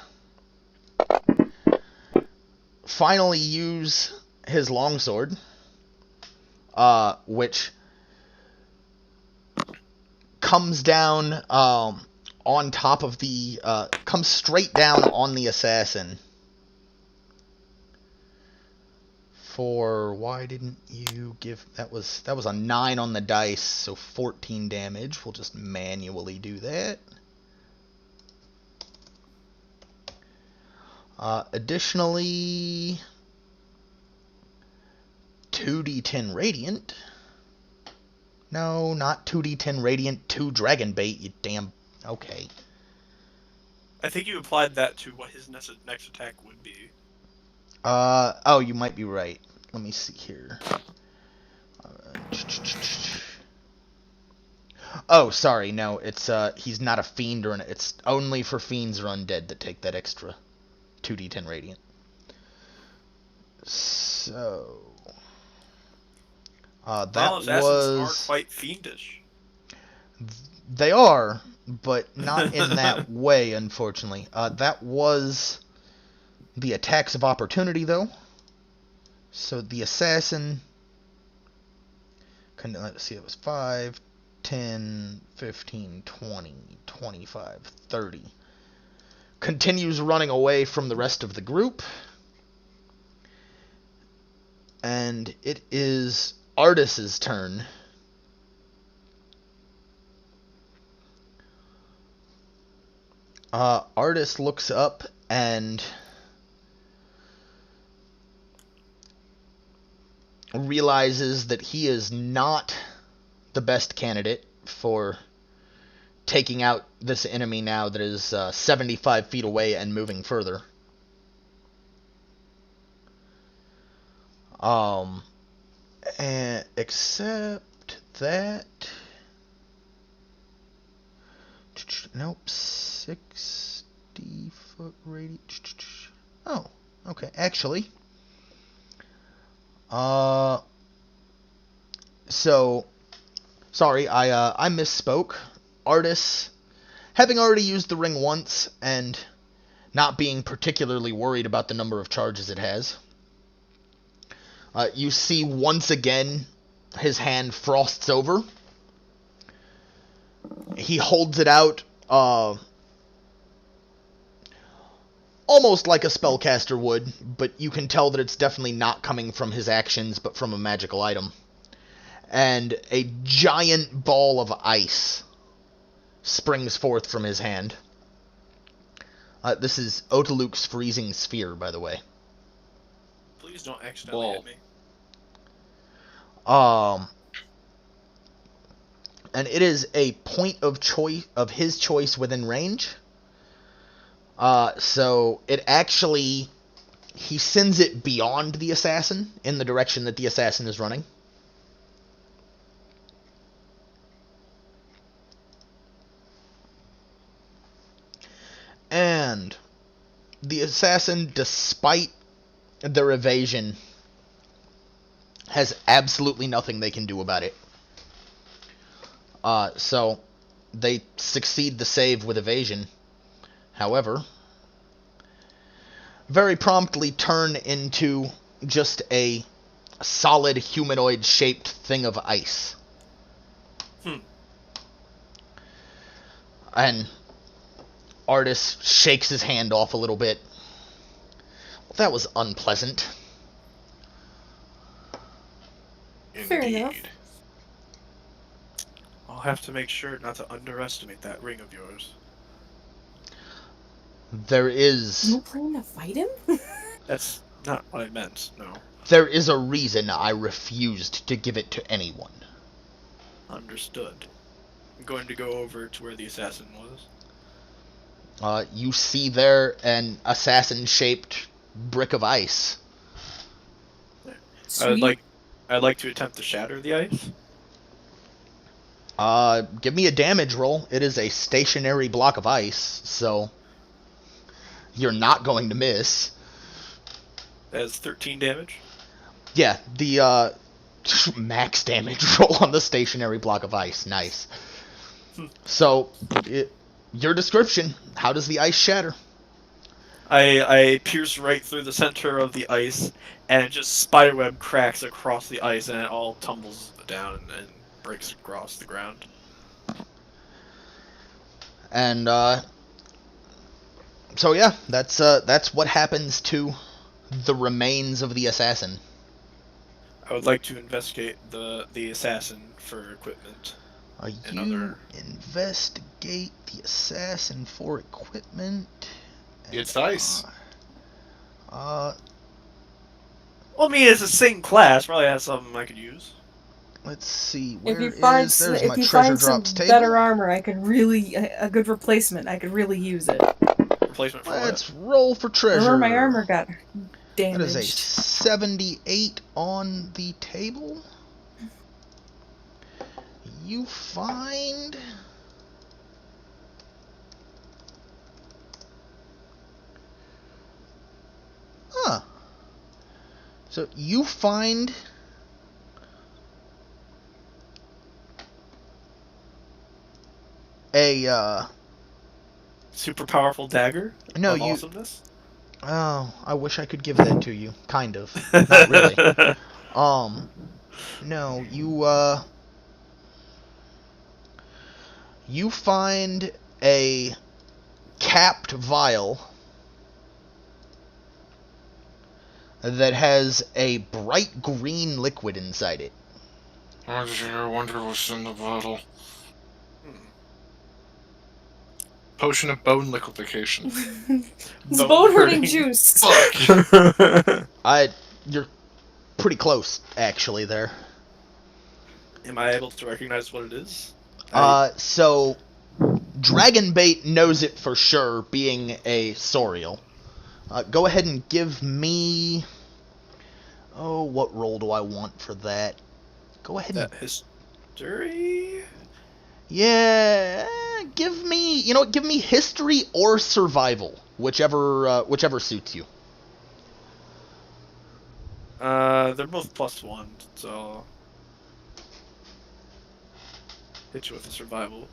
Speaker 1: finally use his longsword, which comes down on top of comes straight down on the assassin. Why didn't you give that was a 9 on the dice, so 14 damage. We'll just manually do that. Additionally, 2d10 radiant. No, not 2d10 radiant, 2 Dragonbait, you damn. Okay.
Speaker 4: I think you applied that to what his next attack would be.
Speaker 1: Oh, you might be right. Let me see here. Oh, sorry, no, it's, he's not a fiend it's only for fiends or undead that take that extra 2d10 radiant. So, that
Speaker 4: assassins are quite fiendish.
Speaker 1: They are, but not in that way, unfortunately. That was the attacks of opportunity, though. So the assassin, let's see, it was 5, 10, 15, 20, 25, 30. Continues running away from the rest of the group. And it is Artis's turn. Artis looks up and realizes that he is not the best candidate for taking out this enemy now that is 75 feet away and moving further. And except that, nope, 60 foot radius. Oh, okay, actually. So, sorry, I misspoke. Artis, having already used the ring once, and not being particularly worried about the number of charges it has. You see once again his hand frosts over. He holds it out almost like a spellcaster would, but you can tell that it's definitely not coming from his actions, but from a magical item. And a giant ball of ice springs forth from his hand. This is Otaluk's freezing sphere, by the way.
Speaker 4: Please don't accidentally hit me.
Speaker 1: And it is a point of his choice within range. So it actually, he sends it beyond the assassin in the direction that the assassin is running. And the assassin, despite their evasion, has absolutely nothing they can do about it. So they succeed the save with evasion. However, very promptly turn into just a solid humanoid-shaped thing of ice. And Artis shakes his hand off a little bit. Well, that was unpleasant.
Speaker 2: Fair enough.
Speaker 4: I'll have to make sure not to underestimate that ring of yours.
Speaker 1: There is...
Speaker 2: You planning to fight him?
Speaker 4: That's not what I meant, no.
Speaker 1: There is a reason I refused to give it to anyone.
Speaker 4: Understood. I'm going to go over to where the assassin was.
Speaker 1: You see there an assassin-shaped brick of ice.
Speaker 2: Sweet.
Speaker 4: I'd like to attempt to shatter the ice.
Speaker 1: Give me a damage roll. It is a stationary block of ice, so you're not going to miss.
Speaker 4: That is 13 damage.
Speaker 1: Yeah, the max damage roll on the stationary block of ice. Nice. So, your description. How does the ice shatter?
Speaker 4: I pierce right through the center of the ice, and it just spiderweb cracks across the ice, and it all tumbles down and breaks across the ground.
Speaker 1: And so yeah, that's what happens to the remains of the assassin.
Speaker 4: I would like to investigate the assassin for equipment.
Speaker 1: Investigate the assassin for equipment.
Speaker 3: It's ice.
Speaker 4: Well, I mean, it's the same class. Probably has something I could use.
Speaker 1: Let's see.
Speaker 2: If you find some
Speaker 1: table.
Speaker 2: better armor, I could really a good replacement. I could really use it.
Speaker 4: Replacement for
Speaker 1: Let's roll for treasure.
Speaker 2: Remember, my armor got damaged.
Speaker 1: That is a 78 on the table. You find... Huh. So you find... a,
Speaker 4: super powerful dagger?
Speaker 1: No,
Speaker 4: of awesomeness?
Speaker 1: Oh, I wish I could give that to you. Kind of. Not really. No, you find a capped vial that has a bright green liquid inside it.
Speaker 3: I wonder what's in the bottle. Potion of bone liquefaction.
Speaker 2: It's bone-hurting juice.
Speaker 3: Fuck.
Speaker 1: You're pretty close, actually, there.
Speaker 4: Am I able to recognize what it is?
Speaker 1: So, Dragonbait knows it for sure, being a Sorial. Go ahead and give me... Oh, what roll do I want for that? Go ahead and...
Speaker 4: History?
Speaker 1: Yeah, give me... You know what, give me history or survival. Whichever suits you.
Speaker 4: They're both +1, so... Hit you with a survival.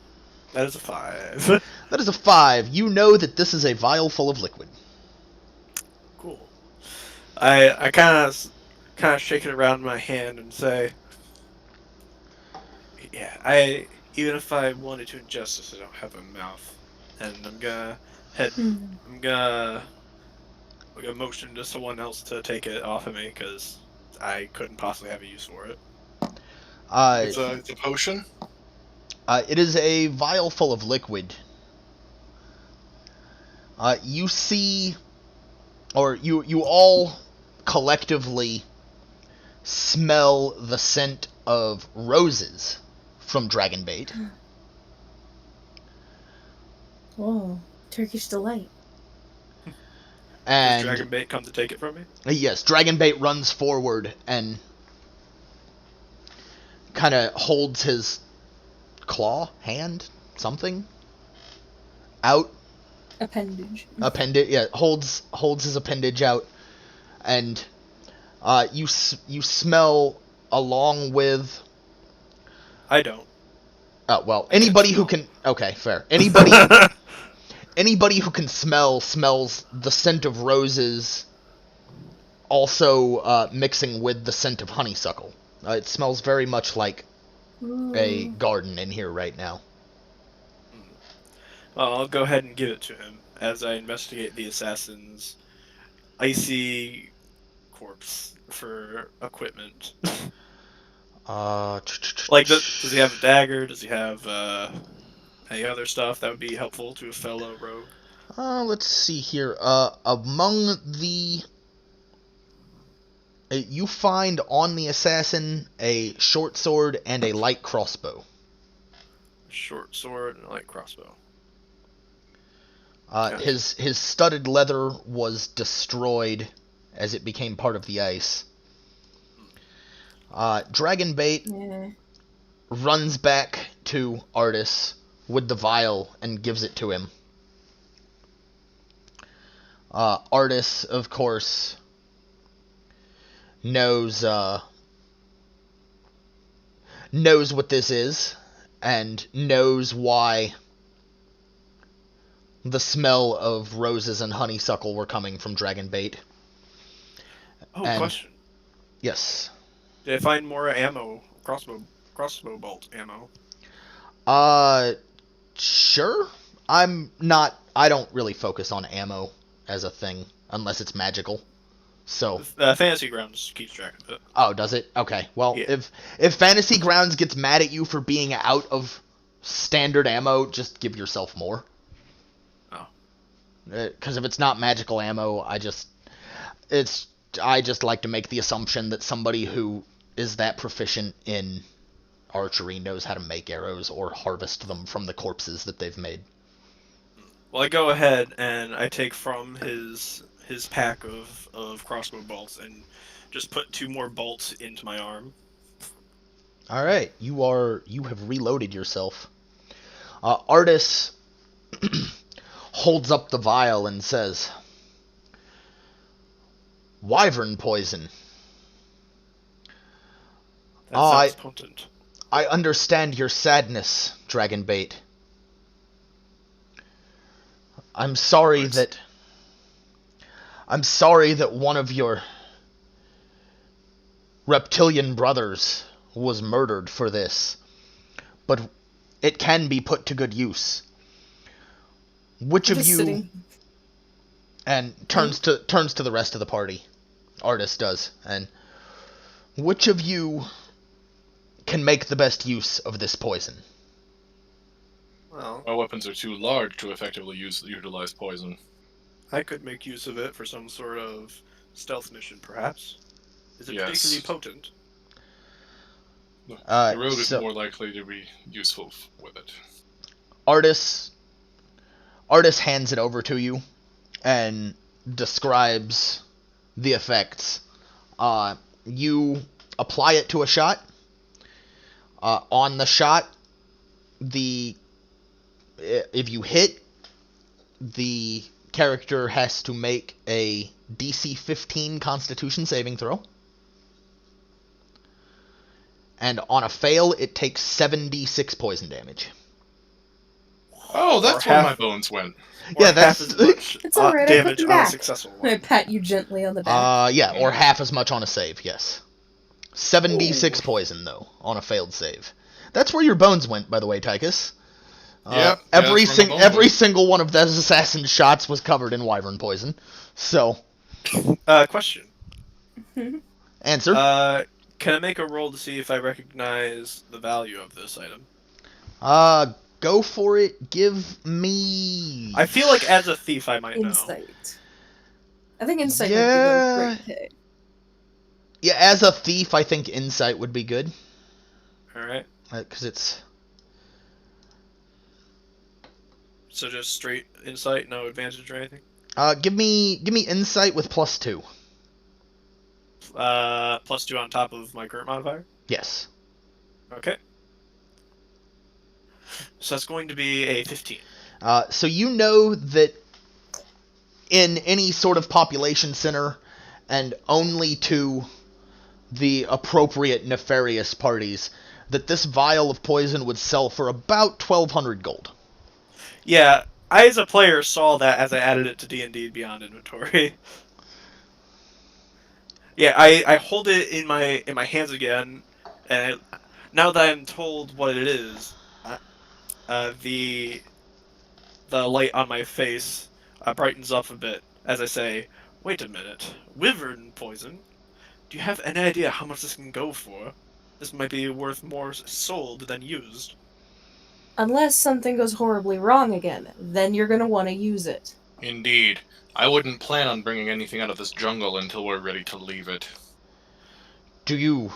Speaker 4: That is a 5.
Speaker 1: That is a 5. You know that this is a vial full of liquid.
Speaker 4: Cool. I kind of shake it around in my hand and say, yeah, even if I wanted to ingest this, I don't have a mouth, and I'm gonna I'm gonna motion to someone else to take it off of me because I couldn't possibly have a use for it.
Speaker 3: It's a potion.
Speaker 1: It is a vial full of liquid. You see, or you all collectively smell the scent of roses from Dragonbait.
Speaker 2: Whoa, Turkish delight.
Speaker 1: And
Speaker 4: does Dragonbait come to take it from me?
Speaker 1: Yes, Dragonbait runs forward and kind of holds his hand, something out.
Speaker 2: Appendage.
Speaker 1: Holds his appendage out, and you smell along with.
Speaker 4: I don't.
Speaker 1: Oh well, anybody who can. Okay, fair. Anybody who can smell smells the scent of roses, also mixing with the scent of honeysuckle. It smells very much like a garden in here right now.
Speaker 4: Well, I'll go ahead and give it to him as I investigate the assassin's icy corpse for equipment. Like, does he have a dagger? Does he have any other stuff that would be helpful to a fellow rogue?
Speaker 1: Let's see here. Among the... you find on the assassin a short sword and a light crossbow.
Speaker 4: Short sword and a light crossbow.
Speaker 1: His studded leather was destroyed as it became part of the ice. Dragonbait runs back to Artis with the vial and gives it to him. Artis, of course, knows what this is and knows why the smell of roses and honeysuckle were coming from Dragonbait.
Speaker 4: Question.
Speaker 1: Yes.
Speaker 4: Did I find more ammo? Crossbow bolt ammo.
Speaker 1: Sure. I don't really focus on ammo as a thing, unless it's magical. So.
Speaker 4: Fantasy Grounds keeps track of it.
Speaker 1: Oh, does it? Okay. Well,
Speaker 4: yeah.
Speaker 1: if Fantasy Grounds gets mad at you for being out of standard ammo, just give yourself more.
Speaker 4: Oh.
Speaker 1: Because if it's not magical ammo, I just like to make the assumption that somebody who is that proficient in archery knows how to make arrows or harvest them from the corpses that they've made.
Speaker 4: Well, I go ahead and I take from his pack of crossbow bolts and just put 2 more bolts into my arm.
Speaker 1: All right, you have reloaded yourself. Artis holds up the vial and says, "Wyvern poison.
Speaker 4: That sounds potent.
Speaker 1: I understand your sadness, Dragonbait. I'm sorry that one of your reptilian brothers was murdered for this, but it can be put to good use. Which of you..."
Speaker 2: Sitting.
Speaker 1: And turns to the rest of the party. Artis does. And which of you can make the best use of this poison?
Speaker 4: Well,
Speaker 3: our weapons are too large to effectively utilize poison.
Speaker 4: I could make use of it for some sort of stealth mission, perhaps. Is it
Speaker 3: Yes.
Speaker 4: particularly potent?
Speaker 3: The rogue is more likely to be useful with it.
Speaker 1: Artis hands it over to you and describes the effects. You apply it to a shot. On the shot, if you hit, the character has to make a DC 15 Constitution saving throw. And on a fail, it takes 7d6 poison damage.
Speaker 3: Oh, that's where my bones went.
Speaker 4: Or half as much
Speaker 2: it's all right,
Speaker 4: damage
Speaker 2: I
Speaker 4: on a successful one.
Speaker 2: I pat you gently on the back.
Speaker 1: Yeah, or half as much on a save, yes. 7d6 poison, though, on a failed save. That's where your bones went, by the way, Tychus.
Speaker 3: Yep.
Speaker 1: Every single one of those assassin shots was covered in wyvern poison. So.
Speaker 4: Question.
Speaker 1: Answer.
Speaker 4: Can I make a roll to see if I recognize the value of this item?
Speaker 1: Go for it. Give me...
Speaker 4: I feel like as a thief I might
Speaker 2: Insight.
Speaker 4: know.
Speaker 2: I think insight might be the great pick.
Speaker 1: Yeah, as a thief, I think insight would be good.
Speaker 4: Alright.
Speaker 1: Because it's...
Speaker 4: So just straight insight, no advantage or anything?
Speaker 1: Give me insight with +2.
Speaker 4: +2 on top of my current modifier?
Speaker 1: Yes.
Speaker 4: Okay. So that's going to be a 15.
Speaker 1: So you know that in any sort of population center, and only to the appropriate nefarious parties, that this vial of poison would sell for about 1,200 gold.
Speaker 4: Yeah, I as a player saw that as I added it to D&D Beyond inventory. Yeah, I hold it in my hands again, and now that I'm told what it is, the light on my face brightens up a bit as I say, "Wait a minute, wyvern poison? Do you have any idea how much this can go for? This might be worth more sold than used."
Speaker 2: Unless something goes horribly wrong again, then you're going to want to use it.
Speaker 3: Indeed. I wouldn't plan on bringing anything out of this jungle until we're ready to leave it.
Speaker 1: Do you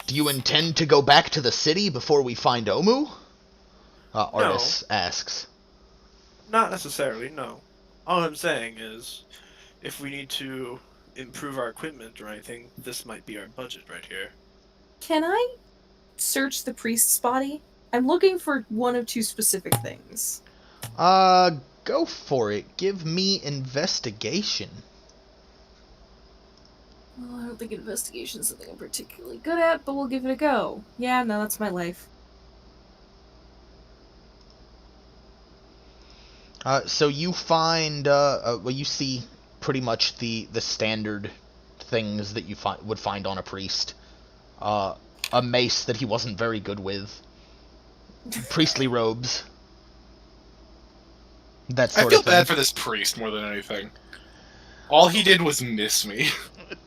Speaker 1: intend to go back to the city before we find Omu? Artis asks.
Speaker 4: Not necessarily, no. All I'm saying is, if we need to improve our equipment or anything, this might be our budget right here.
Speaker 2: Can I search the priest's body? I'm looking for one of two specific things.
Speaker 1: Go for it. Give me investigation.
Speaker 2: Well, I don't think investigation is something I'm particularly good at, but we'll give it a go. Yeah, no, that's my life.
Speaker 1: So you find, well, you see pretty much the standard things that you would find on a priest. A mace that he wasn't very good with. Priestly robes. That sort of thing.
Speaker 3: I feel bad for this priest more than anything. All he did was miss me.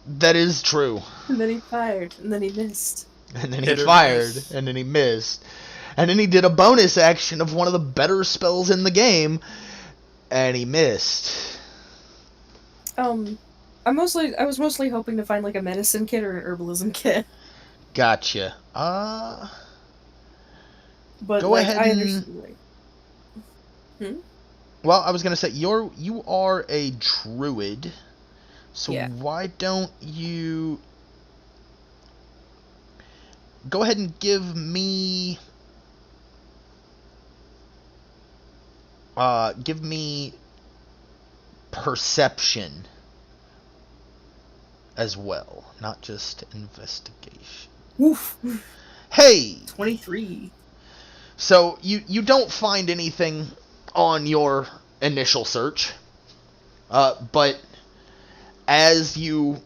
Speaker 1: That is true.
Speaker 2: And then he fired, and then he missed.
Speaker 1: And then he fired, and then he missed. And then he did a bonus action of one of the better spells in the game, and he missed.
Speaker 2: I was mostly hoping to find like a medicine kit or an herbalism kit.
Speaker 1: Gotcha.
Speaker 2: But
Speaker 1: go
Speaker 2: like,
Speaker 1: ahead
Speaker 2: I
Speaker 1: and...
Speaker 2: understand. Like,
Speaker 1: Well, I was gonna say you are a druid, so why don't you go ahead and give me perception as well, not just investigation.
Speaker 2: Woof.
Speaker 1: Hey,
Speaker 2: 23.
Speaker 1: So you don't find anything on your initial search, but as you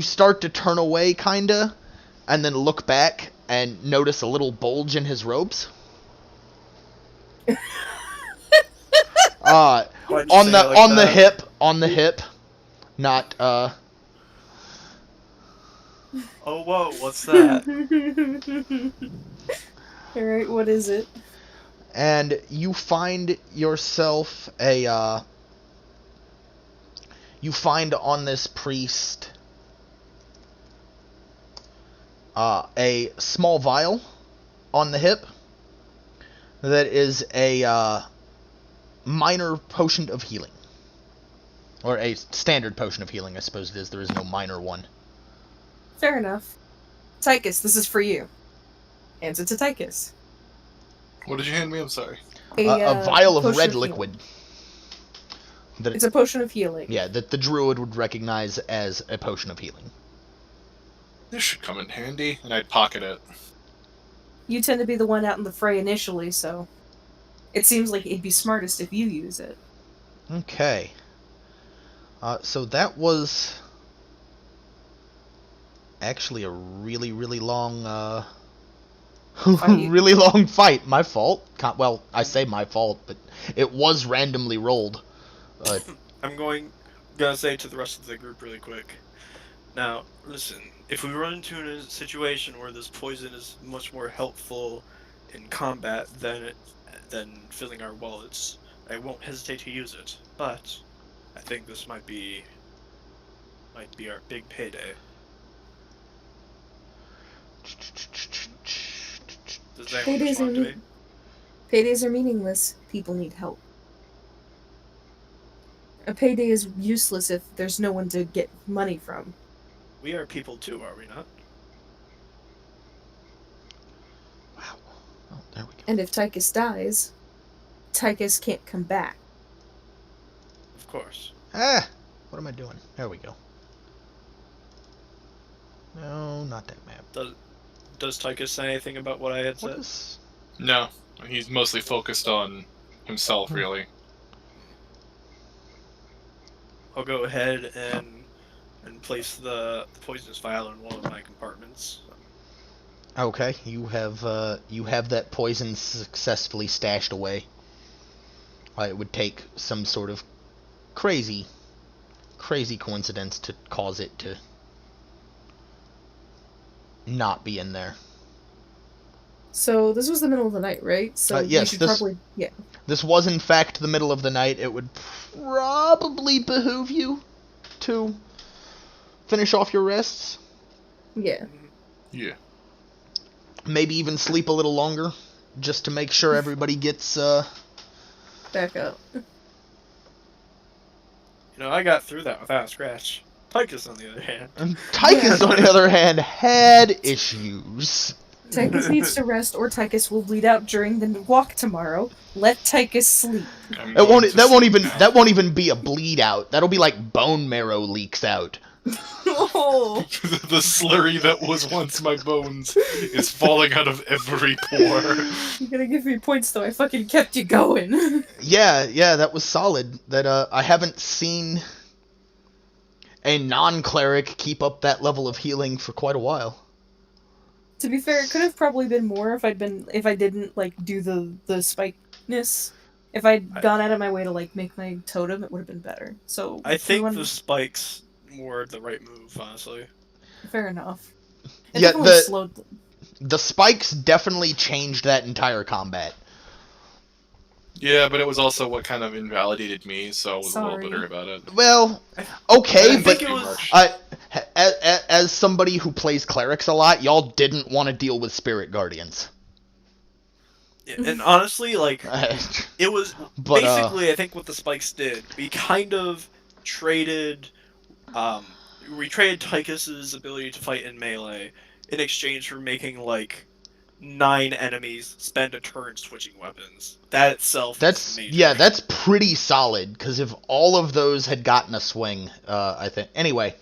Speaker 1: start to turn away, kinda, and then look back and notice a little bulge in his robes. On the hip, not
Speaker 4: Oh whoa, what's that?
Speaker 2: Alright, what is it?
Speaker 1: And you find yourself you find on this priest a small vial on the hip that is a minor potion of healing. Or a standard potion of healing, I suppose it is. There is no minor one.
Speaker 2: Fair enough. Tychus, this is for you. Hands it to Tychus.
Speaker 3: What did you hand me? I'm sorry.
Speaker 1: A vial of red liquid.
Speaker 2: It's a potion of healing.
Speaker 1: Yeah, that the druid would recognize as a potion of healing.
Speaker 3: This should come in handy, and I'd pocket it.
Speaker 2: You tend to be the one out in the fray initially, so it seems like it'd be smartest if you use it.
Speaker 1: Okay. So that was actually a really, really long, really long fight. My fault. Well, I say my fault, but it was randomly rolled.
Speaker 4: I'm gonna say to the rest of the group really quick. Now, listen, if we run into a situation where this poison is much more helpful in combat than filling our wallets, I won't hesitate to use it. But I think this might be our big payday. Does anyone respond to me?
Speaker 2: Paydays are meaningless. People need help. A payday is useless if there's no one to get money from.
Speaker 4: We are people too, are we not?
Speaker 1: Wow. Oh, there we go.
Speaker 2: And if Tychus dies, Tychus can't come back.
Speaker 4: Of course.
Speaker 1: What am I doing? There we go. No, not that map.
Speaker 4: Does Tychus say anything about what I had said?
Speaker 3: No, he's mostly focused on himself, really.
Speaker 4: I'll go ahead and place the poisonous vial in one of my compartments.
Speaker 1: Okay, you have that poison successfully stashed away. It would take some sort of crazy coincidence to cause it to not be in there.
Speaker 2: So this was the middle of the night, right? So
Speaker 1: yes, this was in fact the middle of the night. It would probably behoove you to finish off your rests.
Speaker 2: Yeah.
Speaker 3: Yeah.
Speaker 1: Maybe even sleep a little longer, just to make sure everybody gets
Speaker 2: back up.
Speaker 4: I got through that without a scratch. Tychus, on the other hand.
Speaker 1: Tychus, on the other hand, had issues.
Speaker 2: Tychus needs to rest, or Tychus will bleed out during the walk tomorrow. Let Tychus sleep.
Speaker 1: That won't even be a bleed out. That'll be like bone marrow leaks out.
Speaker 2: Oh.
Speaker 3: The slurry that was once my bones is falling out of every pore.
Speaker 2: You're gonna give me points though. I fucking kept you going.
Speaker 1: Yeah, that was solid. That I haven't seen a non-cleric keep up that level of healing for quite a while.
Speaker 2: To be fair, it could have probably been more if I didn't do the spikeness. If I'd gone out of my way to make my totem, it would have been better. So
Speaker 4: I think the spikes were the right move, honestly.
Speaker 2: Fair enough.
Speaker 1: It definitely slowed them. The spikes definitely changed that entire combat.
Speaker 3: Yeah, but it was also what kind of invalidated me, so I was a little bitter about it.
Speaker 1: Well, okay, but as somebody who plays clerics a lot, y'all didn't want to deal with spirit guardians.
Speaker 4: Yeah, and honestly, it was basically, I think what the spikes did, we kind of traded, Tychus's ability to fight in melee in exchange for making 9 enemies spend a turn switching weapons. That itself is major.
Speaker 1: Yeah, that's pretty solid, because if all of those had gotten a swing, I think. Anyway,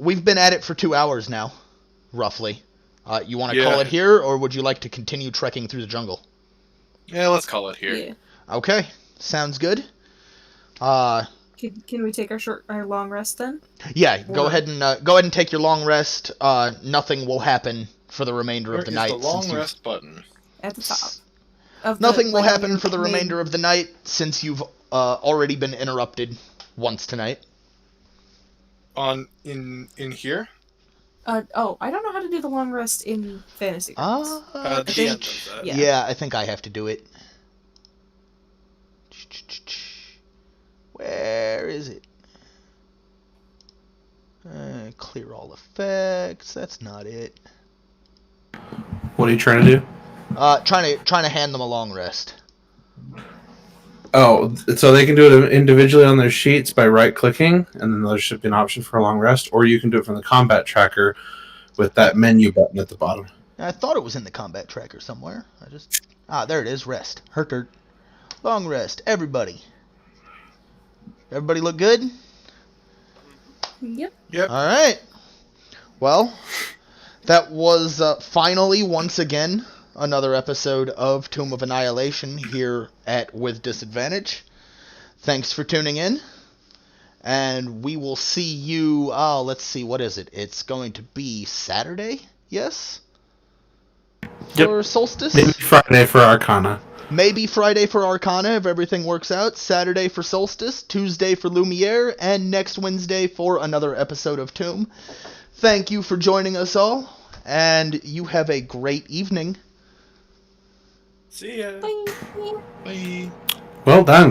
Speaker 1: we've been at it for 2 hours now, roughly. You want to call it here, or would you like to continue trekking through the jungle?
Speaker 3: Yeah, let's call it here.
Speaker 2: Yeah.
Speaker 1: Okay, sounds good.
Speaker 2: Can we take our long rest then?
Speaker 1: Yeah, go ahead and take your long rest. Nothing will happen for the remainder of the night.
Speaker 3: The long rest button
Speaker 2: at the top.
Speaker 1: Nothing will happen for the remainder of the night since you've already been interrupted once tonight.
Speaker 3: In here?
Speaker 2: I don't know how to do the long rest in fantasy.
Speaker 1: I think I have to do it. Where is it? Clear all effects. That's not it.
Speaker 5: What are you trying to do?
Speaker 1: Trying to hand them a long rest.
Speaker 5: Oh, so they can do it individually on their sheets by right-clicking, and then there should be an option for a long rest, or you can do it from the combat tracker with that menu button at the bottom.
Speaker 1: I thought it was in the combat tracker somewhere. There it is. Rest. Hertert. Long rest. Everybody look good?
Speaker 2: Yep.
Speaker 1: All right. Well, That was finally, once again, another episode of Tomb of Annihilation here at With Disadvantage. Thanks for tuning in, and we will see you, let's see, what is it? It's going to be Saturday, yes? For
Speaker 5: Yep.
Speaker 1: Solstice?
Speaker 5: Maybe Friday for Arcana.
Speaker 1: Maybe Friday for Arcana if everything works out, Saturday for Solstice, Tuesday for Lumiere, and next Wednesday for another episode of Tomb. Thank you for joining us all, and you have a great evening.
Speaker 4: See ya.
Speaker 2: Bye.
Speaker 3: Bye.
Speaker 5: Well done, guys.